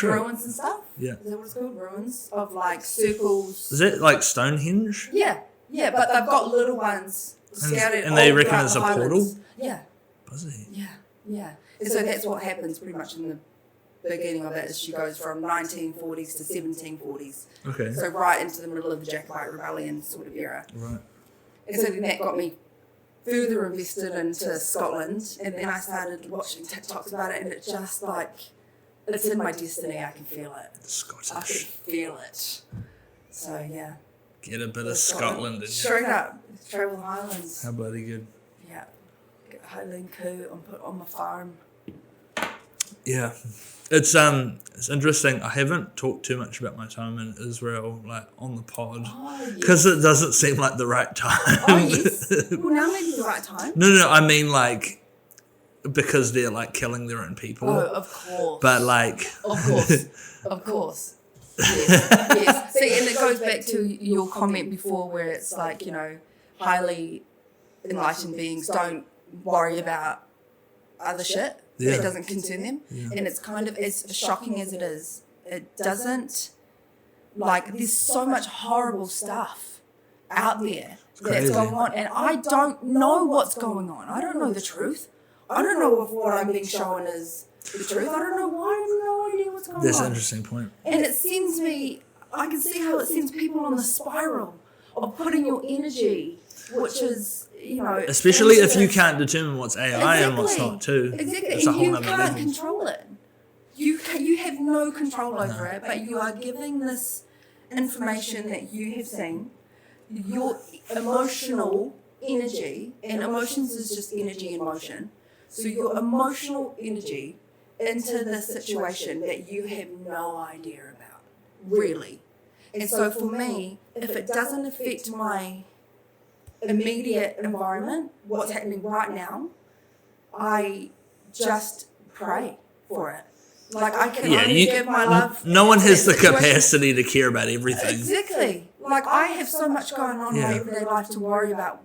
ruins and stuff. Yeah. Is that what it's called? Ruins of circles. Is that Stonehenge? Yeah. Yeah, but they've got little ones scattered. And they reckon it's a portal? Yeah. Buzzy. Yeah. And so that's what happens pretty much in the beginning of it, is she goes from 1940s to 1740s. Okay. So right into the middle of the Jacobite Rebellion sort of era. Right. And so then that got me further invested into Scotland, and then I started watching TikToks about it, and it just like, it's in my destiny. I can feel it. Scottish. I can feel it. So yeah. Get a bit of Scotland in you. Straight up. Travel the Highlands. How bloody good. Yeah. Get a Highland coo and put on my farm. Yeah. It's interesting. I haven't talked too much about my time in Israel, like on the pod, because it doesn't seem like the right time. Oh yes. Well, now maybe the right time. No. I mean, like, because they're like killing their own people. Oh, of course. But like, of course. Yes. See, and it goes back to your comment before, where it's like, you know, highly enlightened beings don't worry about other shit. Yeah. It doesn't concern them. Yeah. And it's kind of, as shocking as it is, it doesn't, like, there's so much horrible stuff out there that's going on. And I don't know what's going on. I don't know the truth. I don't know if what I'm being shown is the truth. I don't know why. I have no idea what's going on. That's an interesting point. And it sends me, I can see how it sends people on the spiral of putting your energy, which is, you know, especially if you can't determine what's AI and what's not too. Exactly, it's a whole and you can't control it. You have no control over it, but you are giving this information that you have seen, your emotional energy, and emotions is just energy in motion. So your emotional energy into this situation that you have no idea about, really. And so for me, if it doesn't affect my immediate environment, what's happening right now, I just pray for it. Like, I can only give my love. No one has the capacity to care about everything. Exactly. Like, I have so much going on in my everyday life to worry about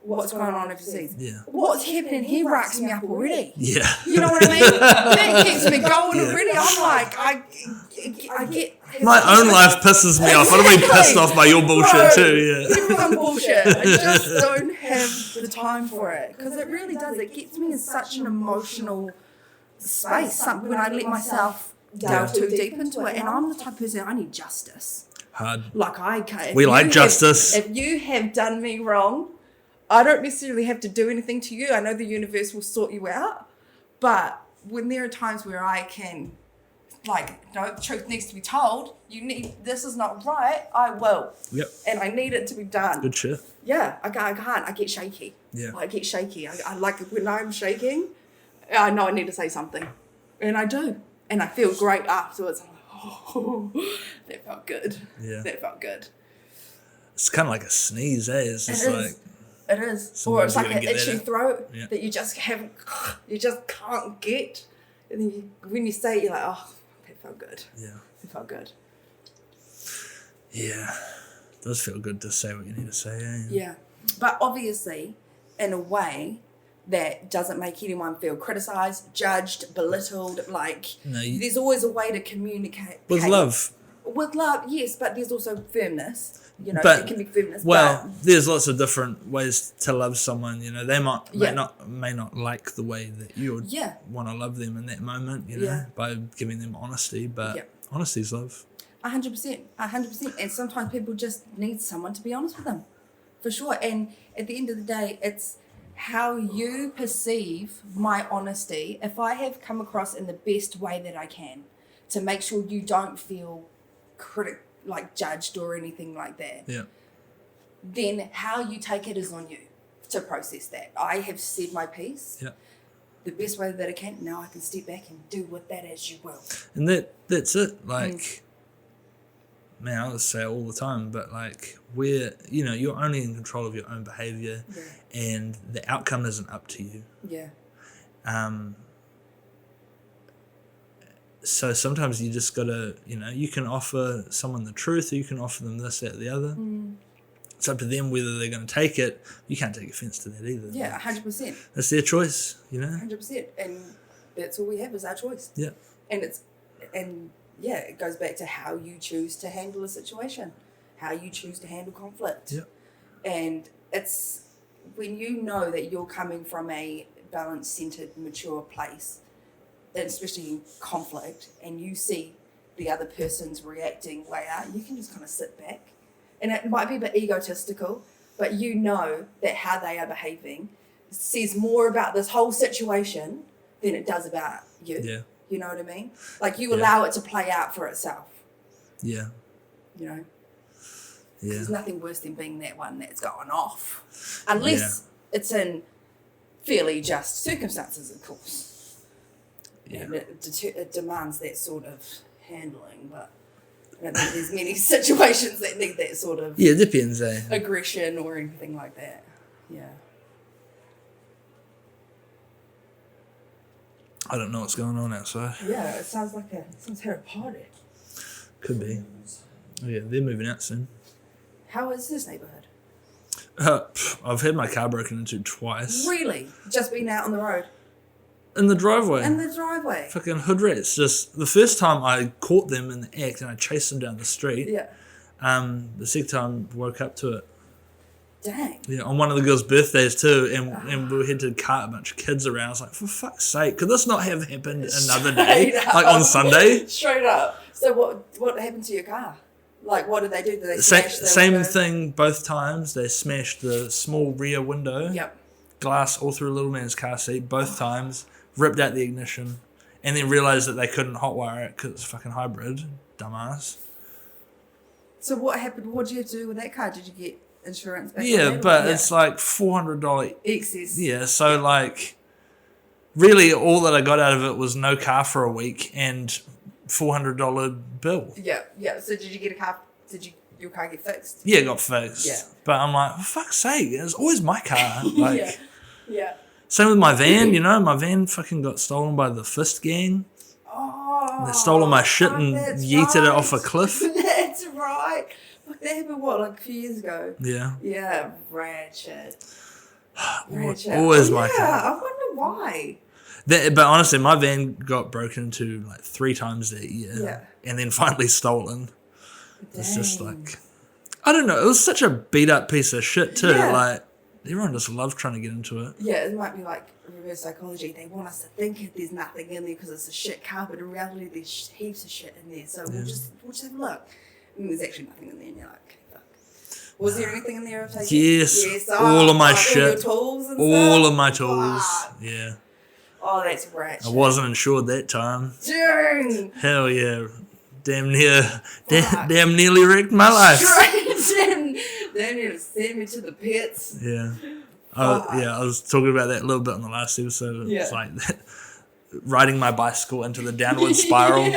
what's going on overseas. Yeah. What's happening here racks me up already. Yeah. You know what I mean? That keeps me going already. I'm like, I get... My own life pisses me off. I don't be pissed off by your bullshit too, yeah. Everyone bullshit. I just don't have the time for it. Because it really does. It gets me in such an emotional space when I let myself delve too deep into it. And I'm the type of person, I need justice. Hard. Like, I can't. We like justice. If you have done me wrong, I don't necessarily have to do anything to you. I know the universe will sort you out. But when there are times where I can, like, no, the truth needs to be told, this is not right, I will. Yep. And I need it to be done. Good shit. Yeah, I can't. I get shaky. Yeah. I get shaky. I like, when I'm shaking, I know I need to say something. And I do. And I feel great afterwards. I'm like, oh, that felt good. Yeah. That felt good. It's kind of like a sneeze, eh? It's just like... It is. Or it's like an itchy throat that you just can't get. And then when you say it, you're like, oh, that felt good. Yeah. It felt good. Yeah. It does feel good to say what you need to say, eh? Yeah. But obviously, in a way that doesn't make anyone feel criticised, judged, belittled. Like, there's always a way to communicate. With love. With love, yes, but there's also firmness. You know, but, it can be firmness. Well, there's lots of different ways to love someone. You know, they may not like the way that you would want to love them in that moment. You know, by giving them honesty. But honesty's love. 100%, 100%. And sometimes people just need someone to be honest with them, for sure. And at the end of the day, it's how you perceive my honesty. If I have come across in the best way that I can, to make sure you don't feel judged or anything like that, then how you take it is on you to process that. I have said my piece the best way that I can. Now I can step back and do with that as you will. And that's it. Like, man, I would say it all the time, but like, you're only in control of your own behavior, and the outcome isn't up to you. Yeah. So sometimes you just gotta, you can offer someone the truth, or you can offer them this, that, the other. It's up to them whether they're going to take it. You can't take offense to that either. Yeah, 100%. That's their choice, 100%. And that's all we have is our choice. Yeah. And it goes back to how you choose to handle a situation, how you choose to handle conflict. Yeah. And it's when you know that you're coming from a balance-centered, mature place, and especially in conflict, and you see the other person's reacting way out, you can just kind of sit back. And it might be a bit egotistical, but you know that how they are behaving says more about this whole situation than it does about you. Yeah. You know what I mean? Like, you allow it to play out for itself. Yeah. You know? Yeah. There's nothing worse than being that one that's going off. Unless it's in fairly just circumstances, of course. Yeah. And it demands that sort of handling, but I don't think there's many situations that need that sort of Yeah, it depends, eh? aggression or anything like that. Yeah. I don't know what's going on outside. Yeah, it sounds like a party. Could be. Oh, yeah, they're moving out soon. How is this neighbourhood? I've had my car broken into twice. Really? Just been out on the road? In the driveway. In the driveway? Fucking hood rats. Just the first time I caught them in the act and I chased them down the street. Yeah. The second time woke up to it. Dang. Yeah, on one of the girls' birthdays too, and we had to cart a bunch of kids around. I was like, for fuck's sake, could this not have happened another day? Like on Sunday? Straight up. So what happened to your car? Like, what did they do? Did they smash the Same window? thing both times. They smashed the small rear window. Yep. Glass all through a little man's car seat both times. Ripped out the ignition. And then realised that they couldn't hotwire it because it's fucking hybrid. Dumbass. So what happened? What did you have to do with that car? Did you get insurance back? Yeah, on that? but it's like $400 excess. Yeah, so like really all that I got out of it was no car for a week and $400 bill. Yeah, yeah. So did you get a car? Your car get fixed? Yeah, it got fixed. Yeah. But I'm like, for fuck's sake, it's always my car. Like, Yeah. Yeah. Same with my van, you know, my van fucking got stolen by the Fist gang. Oh. They stole all my shit and that's yeeted it right. off a cliff. That's right. Look, that happened like a few years ago. Yeah. Yeah, rad shit. Always my car. Yeah, I wonder why. But honestly, my van got broken into like 3 times that year. Yeah. And then finally stolen. It's just Dang. like, I don't know. It was such a beat up piece of shit too. Yeah. Like, everyone just loved trying to get into it. Yeah, it might be like reverse psychology. They want us to think there's nothing in there because it's a shit car, but in reality there's heaps of shit in there. So we'll just have a look. And there's actually nothing in there, and you're like, okay, fuck. Was there anything in there? Of Yes. All of my shit. All your tools and All stuff? of my tools. Fuck. Yeah. Oh, that's right. I wasn't insured that time. Dang. Hell yeah. Damn nearly wrecked my life. They need to send me to the pits. Yeah. I was talking about that a little bit on the last episode. Yeah. It's like that, riding my bicycle into the downward spiral.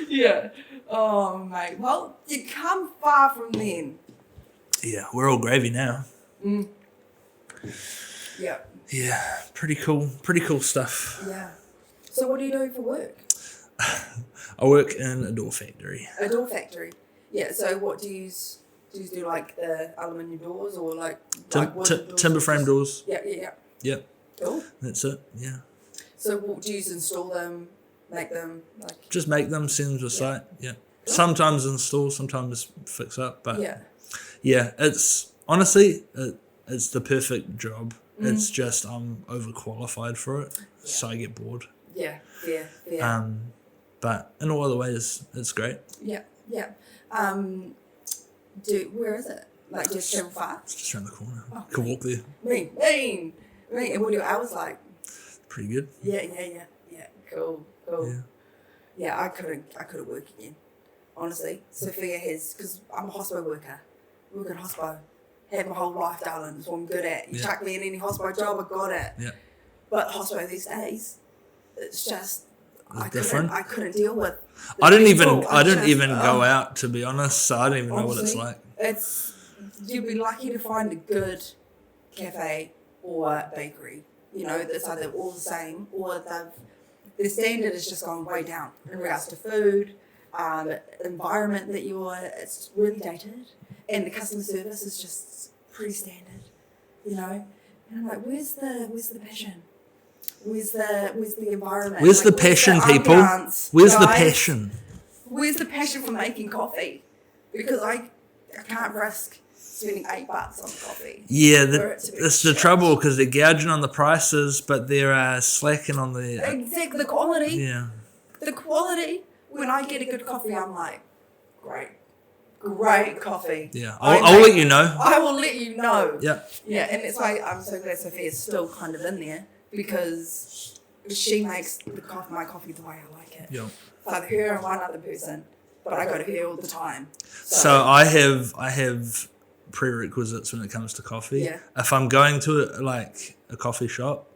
Yeah. Oh, mate. Well, you come far from then. Yeah, we're all gravy now. Yeah. Yeah, pretty cool stuff. Yeah. So what do you do for work? I work in a door factory. A door factory. Yeah. So what do you use? Do you do like the aluminium doors or like wooden doors? Timber frame doors. Yeah, yeah, yeah. Yep, Cool. that's it. Yeah. So what, do you just install them, make them like? Just make them, send them to site. Yeah. Sometimes install, sometimes fix up, but yeah, it's honestly it's the perfect job. It's just I'm overqualified for it, so I get bored. Yeah. Yeah. But in all other ways, it's great. Yeah. Yeah. Where is it? Like, just travel far? It's just around the corner. Oh, Could walk there. Mean. And what are your hours like? Pretty good. Yeah. Cool. Yeah. Yeah, I couldn't work again. Honestly, Sophia because I'm a hospital worker. Work in hospital. Had my whole life, darling. That's what I'm good at. You chuck me in any hospital job, I got it. Yeah. But hospital these days, it's just different. I couldn't deal with. I didn't even go out, to be honest. So I don't even know what it's like. You'd be lucky to find a good cafe or bakery. You know, it's either all the same or the standard has just gone way down in regards to food, environment that it's really dated, and the customer service is just pretty standard. You know, and I'm like, where's the passion? Where's the environment? Where's the passion, people? Ambiance, where's the guys? passion? Where's the passion for making coffee? Because I can't risk spending $8 on coffee. Yeah, it's the trouble because they're gouging on the prices, but they're slacking on the... Exactly, the quality. Yeah. The quality. When I get a good coffee, I'm like, great coffee. Yeah, I'll let you know. I will let you know. Yeah. Yeah, and that's why I'm so glad Sophia's still kind of in there because she makes my coffee the way I like it. Yeah. It's either her and one other person, but I go to her all the time. So I have prerequisites when it comes to coffee. Yeah. If I'm going to a coffee shop,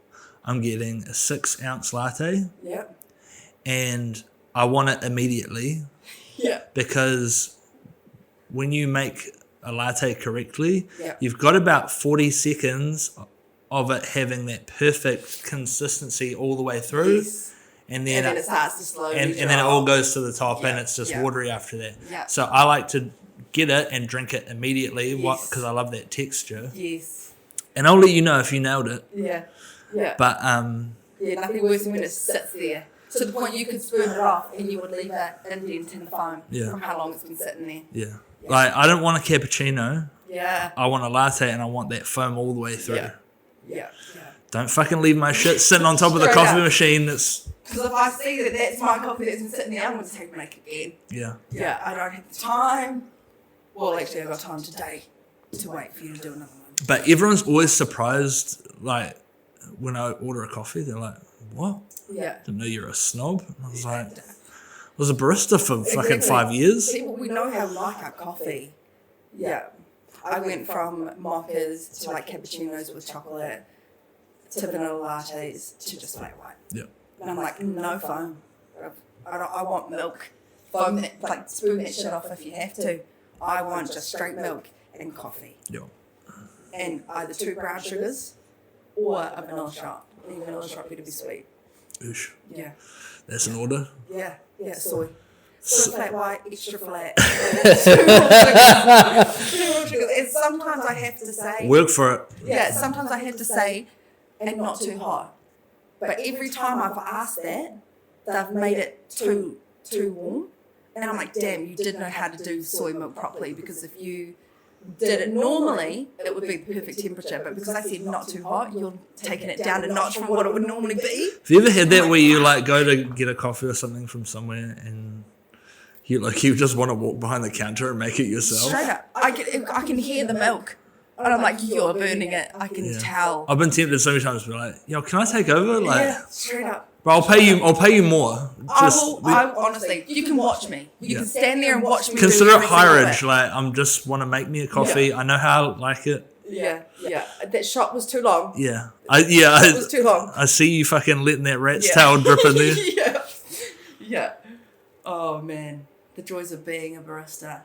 I'm getting a 6-ounce latte. Yep. And I want it immediately. Yeah. Because when you make a latte correctly, Yep. you've got about 40 seconds of it having that perfect consistency all the way through. Yes. And then it starts to slowly and then it all goes to the top and it's just Yeah. watery after that. Yeah. So I like to get it and drink it immediately Yes. because I love that texture. Yes. And I'll let you know if you nailed it. Yeah. Yeah. But yeah, nothing worse than when it sits there. To the point you could spoon it off and you would leave it indent in the foam from how long it's been sitting there. yeah. Like I don't want a cappuccino. Yeah. I want a latte and I want that foam all the way through. Yeah. Yeah. Yeah. Don't fucking leave my shit sitting on top of the Straight coffee up. machine. That's Because if I see that that's my coffee that's been sitting there, I'm going to take it and make it again. yeah. Yeah, I don't have the time. Well, actually, I've got time today to wait for you to do another one. But everyone's always surprised, like when I order a coffee, they're like, "What? Yeah. Didn't know you're a snob." And I was like, I was a barista for fucking Exactly. 5 years. People, we know how we like our coffee. Yeah. I went from mochas to like cappuccinos with chocolate to vanilla lattes to just flat white. Yeah. And I'm like, no foam. I want milk. Foam that, like, spoon that shit off if you have to. I want just straight milk and coffee. Yeah. And either 2 brown sugars or a vanilla shot. The vanilla shot better be sweet. Oosh. Yeah. That's an order. Yeah. Yeah, soy. Soy flat white, extra flat. 2 raw sugars. And sometimes I have to say... Work for it. Yeah, sometimes I have to say, and not too hot. But every time I've asked that, they've made it too warm. And I'm like, damn, you did know how to do soy milk properly, because if you did it normally, it would be the perfect temperature. But because I said not too hot, you're taking it down a notch from what it would normally be. Have you ever had that where you like go to get a coffee or something from somewhere and you just want to walk behind the counter and make it yourself? Straight up. I can hear the milk. And I'm like, you're burning it. I can tell. I've been tempted so many times to be like, yo, can I take over? Like, Yeah, straight up. but I'll pay you more. I honestly, you can watch me. You can stand there and watch me. Consider do it every single hireage. bit. Like, I'm just want to make me a coffee. Yeah. I know how I like it. Yeah. That shot was too long. Yeah. It was too long. I see you fucking letting that rat's tail drip in there. Yeah. Oh man, the joys of being a barista.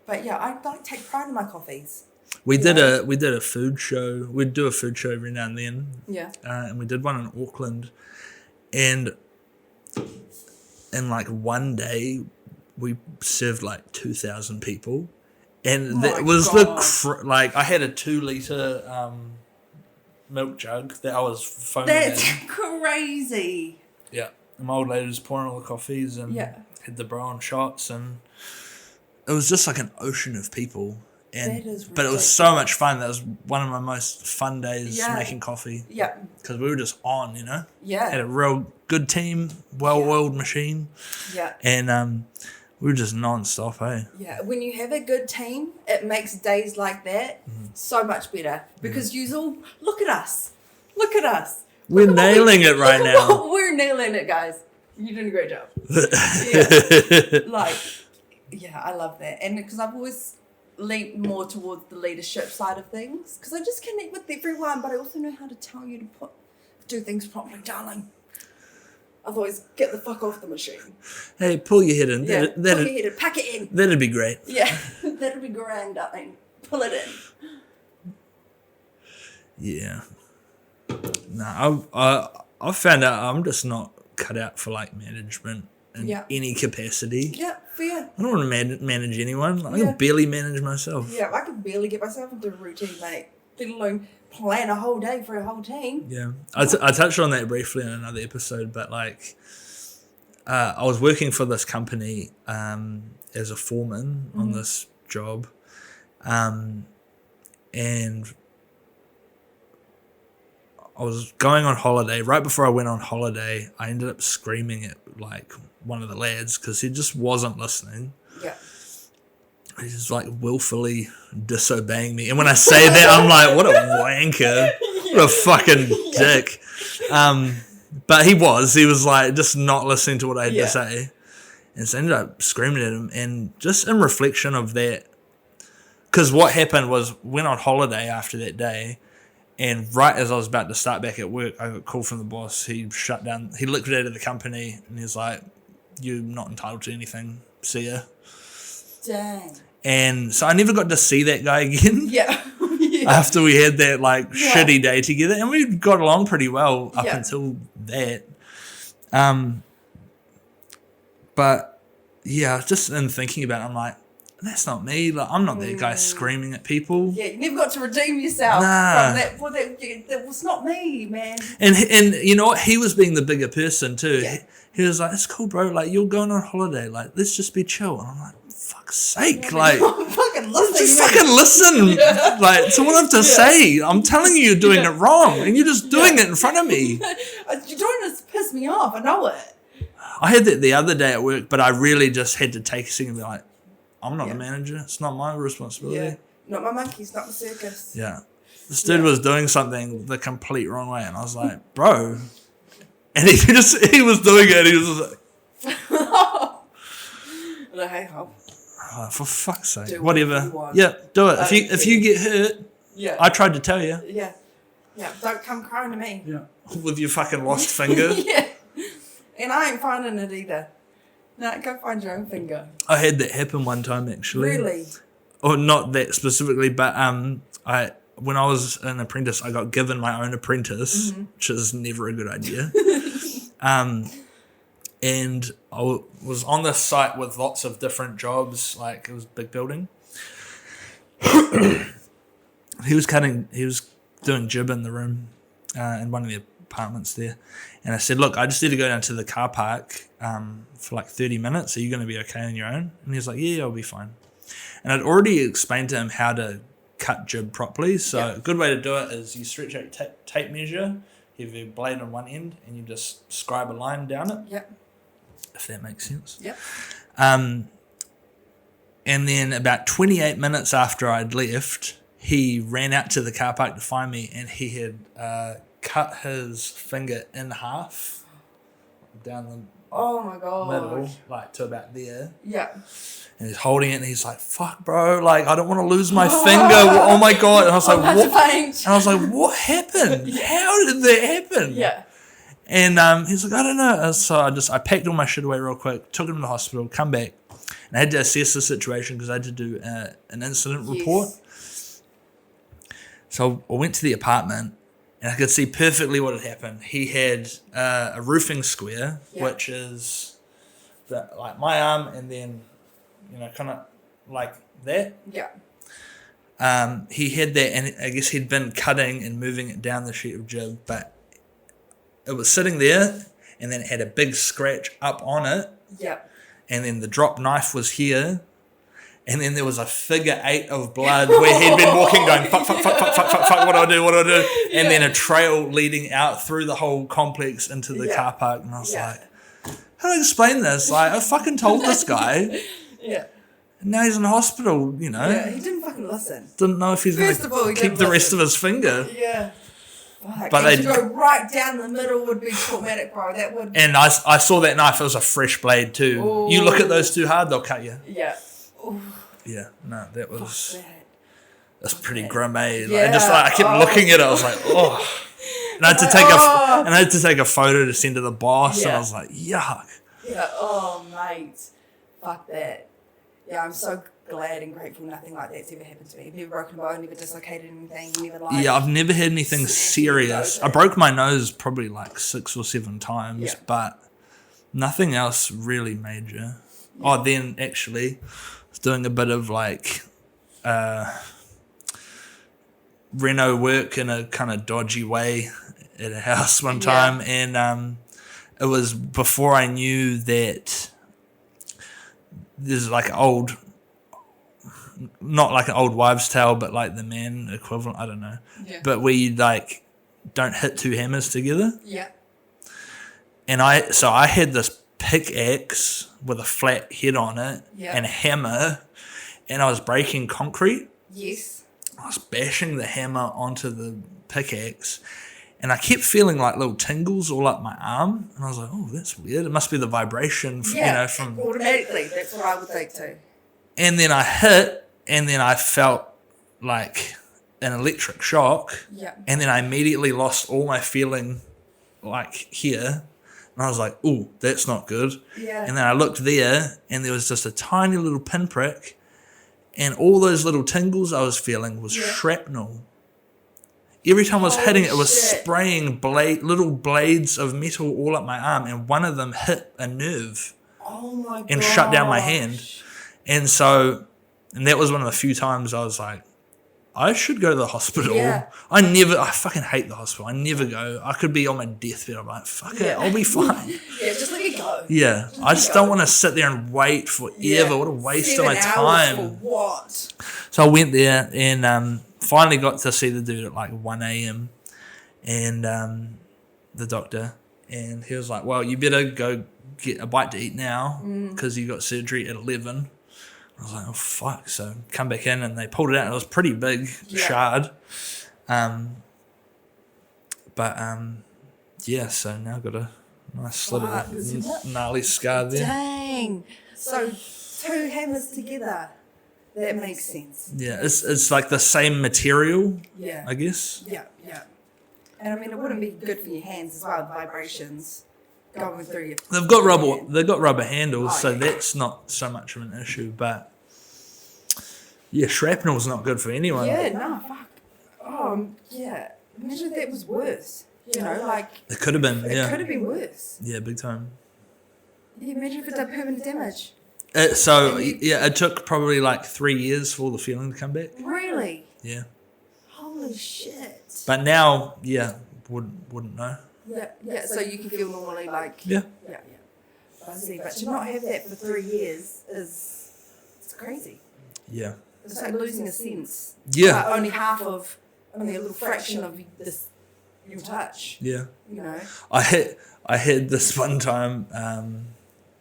But yeah, I like take pride in my coffees. We did a food show. We'd do a food show every now and then. Yeah. And we did one in Auckland, and in like one day, we served like 2,000 people, and that was like I had a 2-liter milk jug that I was foaming That's in. crazy. Yeah, and my old lady was pouring all the coffees and had the bro on shots, and it was just like an ocean of people. And, That is but it was so much fun. That was one of my most fun days making coffee. Yeah. Because we were just on, Yeah. Had a real good team, well-oiled machine. Yeah. And we were just non-stop, hey? Yeah. When you have a good team, it makes days like that so much better. Because you all, look at us. Look at us. We're nailing it right now. We're nailing it, guys. You're doing a great job. Yeah. I love that. And because I've always lean more towards the leadership side of things, because I just connect with everyone, but I also know how to tell you to do things properly, darling. Otherwise, get the fuck off the machine. Hey, pull your head in. Yeah, pull your head in, pack it in. That'd be great. Yeah, that'd be grand, darling. Pull it in. Yeah. No, I've found out I'm just not cut out for like management in any capacity. Yeah, fair. I don't want to manage anyone. I can barely manage myself. Yeah, I can barely get myself into a routine, mate. Let alone plan a whole day for a whole team. Yeah. I touched on that briefly in another episode, but like I was working for this company as a foreman on this job. and I was going on holiday. Right before I went on holiday, I ended up screaming at like one of the lads because he just wasn't listening. Yeah. He's just like willfully disobeying me. And when I say that, I'm like, what a wanker. What a fucking dick. But he was like just not listening to what I had to say. And so I ended up screaming at him. And just in reflection of that, because what happened was went on holiday after that day. And right as I was about to start back at work, I got a call from the boss. He shut down, he liquidated the company. And he's like, you're not entitled to anything. See ya. Dang. And so I never got to see that guy again. Yeah. After we had that like shitty day together, and we got along pretty well up until that. But yeah, just in thinking about it, I'm like, that's not me. Like, I'm not that guy screaming at people. Yeah, you never got to redeem yourself from that. Well, that was not me, man. And you know what? He was being the bigger person too. Yeah. He was like, it's cool, bro. Like, you're going on holiday. Like, let's just be chill. And I'm like, fuck's sake. Like, fucking listen. Just fucking listen. Yeah. Like, to what I have to say. I'm telling you, you're doing it wrong. And you're just doing it in front of me. You're trying to piss me off. I know it. I had that the other day at work, but I really just had to take a second and be like, I'm not the manager. It's not my responsibility. Yeah. Not my monkeys, not the circus. Yeah. This dude was doing something the complete wrong way. And I was like, bro. And he was doing it. He was like, for fuck's sake. Do whatever. Yeah, do it. If you get hurt, I tried to tell you. Yeah. Yeah. Don't come crying to me. Yeah. With your fucking lost finger. Yeah. And I ain't finding it either. No, go find your own finger. I had that happen one time actually. Really? Or not that specifically, but when I was an apprentice, I got given my own apprentice, which is never a good idea. And I was on this site with lots of different jobs, like it was a big building. He was doing jib in the room in one of the apartments there. And I said, look, I just need to go down to the car park for like 30 minutes. Are you going to be okay on your own? And he was like, yeah, I'll be fine. And I'd already explained to him how to cut jib properly. So a good way to do it is you stretch out tape measure, you have your blade on one end, and you just scribe a line down it. Yep. If that makes sense. Yep. And then about 28 minutes after I'd left, he ran out to the car park to find me, and he had cut his finger in half down the middle, like to about there. Yeah. And he's holding it, and he's like, fuck, bro, like, I don't want to lose my finger. Oh, my God. And I was like, what? And I was like, what happened? How did that happen? Yeah. And he's like, I don't know. And so I packed all my shit away real quick, took him to the hospital, come back, and I had to assess the situation because I had to do an incident report. So I went to the apartment, and I could see perfectly what had happened. He had a roofing square, which is like my arm, and then, kind of like that. Yeah. He had that, and I guess he'd been cutting and moving it down the sheet of jib, but it was sitting there, and then it had a big scratch up on it. Yeah. And then the drop knife was here, and then there was a figure 8 of blood where he'd been walking going, fuck, what do I do? And then a trail leading out through the whole complex into the car park. And I was like, how do I explain this? Like, I fucking told this guy. Yeah. And now he's in the hospital, Yeah, he didn't fucking listen. Didn't know if he's going to keep the rest of his finger. Yeah. Fuck. But to go right down the middle would be traumatic, bro. That would. And I saw that knife. It was a fresh blade too. Ooh. You look at those too hard, they'll cut you. Yeah. Ooh. Yeah. No, that was. That's pretty grim, eh? Like, I kept looking at it. I was like, oh. And I had to take a photo to send to the boss, and I was like, yuck. Yeah. Oh, mate. Fuck that. Yeah, I'm so glad and grateful nothing like that's ever happened to me. I've never broken a bone, never dislocated anything, never Yeah, I've never had anything serious. I broke my nose probably like 6 or 7 times, but nothing else really major. Yeah. Oh, then actually, I was doing a bit of like reno work in a kind of dodgy way at a house one time, and it was before I knew that there's like old not like an old wives' tale, but like the man equivalent. I don't know. Yeah. But where you like don't hit two hammers together. Yeah. And I had this pickaxe with a flat head on it and a hammer, and I was breaking concrete. Yes. I was bashing the hammer onto the pickaxe, and I kept feeling like little tingles all up my arm, and I was like, "Oh, that's weird. It must be the vibration, from automatically." That's what I would think too. And then I hit, and then I felt like an electric shock. Yeah. And then I immediately lost all my feeling, like here, and I was like, "Oh, that's not good." Yeah. And then I looked there, and there was just a tiny little pinprick, and all those little tingles I was feeling was shrapnel. Every time I was hitting it, it was spraying little blades of metal all up my arm, and one of them hit a nerve and shut down my hand. And that was one of the few times I was like, I should go to the hospital. Yeah. I fucking hate the hospital. I never go. I could be on my deathbed. I'm like, fuck it, I'll be fine. Just let it go. Yeah, I just don't want to sit there and wait forever. What a waste of my time. For what? So I went there and finally got to see the dude at like 1 a.m. and the doctor. And he was like, well, you better go get a bite to eat now because you got surgery at 11. I was like, oh, fuck. So come back in and they pulled it out. It was a pretty big shard. So now I've got a nice little gnarly scar there. Dang. So 2 hammers together. That makes sense. Yeah, it's like the same material, Yeah. I guess. Yeah. And I mean, it wouldn't be good for your hands as well, vibrations going through your... They've got rubber handles, so that's not so much of an issue. But yeah, shrapnel's not good for anyone. Yeah, no, fuck. Yeah. Imagine if that was worse. You know, like... It could have been, It could have been worse. Yeah, big time. Yeah, imagine if it did permanent damage. It took probably like 3 years for all the feeling to come back. Really? Yeah. Holy shit. But now, wouldn't know. Yeah, so you can feel normally like... Yeah. I see, but to not have that for 3 years it's crazy. Yeah. It's like losing a sense. Yeah. Like only a little fraction of your touch. Yeah. You know? I had this one time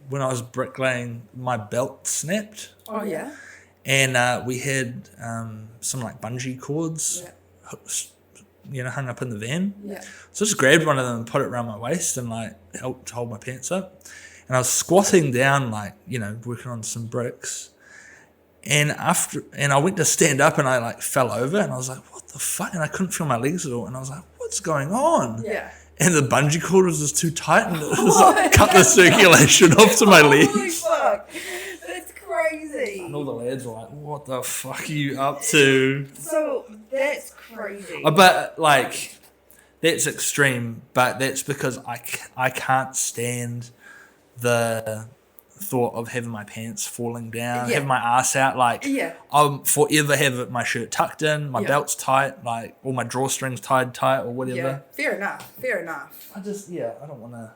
when I was bricklaying, my belt snapped. Oh, yeah? And we had some like bungee cords, hung up in the van. Yeah. So I just grabbed one of them and put it around my waist and like helped hold my pants up. And I was squatting down, like, working on some bricks. And I went to stand up and I like fell over and I was like, what the fuck? And I couldn't feel my legs at all. And I was like, what's going on? Yeah. And the bungee cord was just too tight and it was like cut the circulation off to my legs. Holy fuck. That's crazy. And all the lads were like, what the fuck are you up to? So that's crazy. But like, that's extreme, but that's because I can't stand the thought of having my pants falling down, having my ass out. Like, I'll forever have my shirt tucked in, my belt's tight, like all my drawstrings tied tight or whatever. Yeah, fair enough. I don't want to.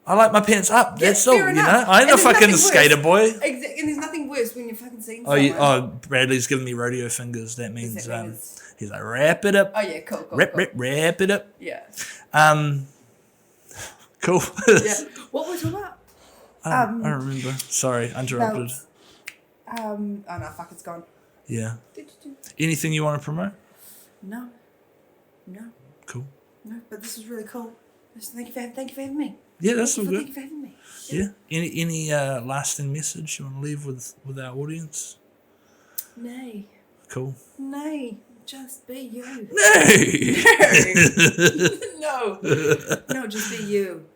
I like my pants up. Yeah, that's all, fair enough. I ain't a fucking worse. skater boy. Exactly, and there's nothing worse when you're fucking seeing someone. Bradley's giving me rodeo fingers. That means he's like, wrap it up. Oh yeah, cool. Wrap it up. Yeah. Cool. Yeah. What was it about? I don't remember. Sorry, interrupted. Oh no, fuck, it's gone. Yeah. Anything you want to promote? No. Cool. No, but this was really cool. Thank you for having me. Yeah, that's all good. Thank you for having me. Yeah. Any lasting message you want to leave with our audience? Nay. Cool. Nay. Just be you. Nay. No, just be you.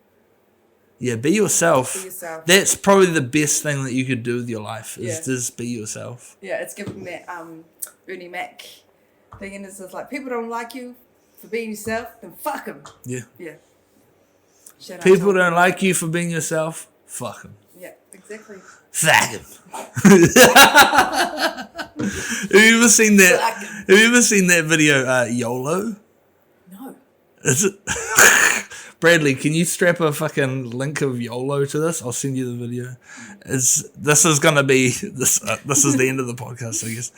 Yeah, be yourself. Be yourself. That's probably the best thing that you could do with your life is just be yourself. Yeah, it's giving that Bernie Mac thing, and it's just like, people don't like you for being yourself, then fuck them. Yeah. Yeah. People don't like you for being yourself, fuck them. Yeah, exactly. Fuck them. Have you ever seen that video, YOLO? No. Is it? Bradley, can you strap a fucking link of YOLO to this? I'll send you the video. This is gonna be this is the end of the podcast, I guess.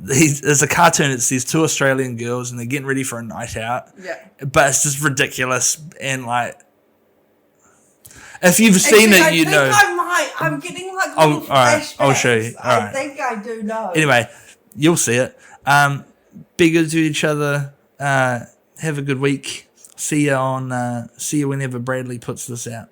It's a cartoon. It's these two Australian girls and they're getting ready for a night out. Yeah. But it's just ridiculous and like if you've seen it, you know. I'm getting like Oh, little all right. flashbacks. I'll show you. All right. I think I do know. Anyway, you'll see it. Be good to each other. Have a good week. See you whenever Bradley puts this out.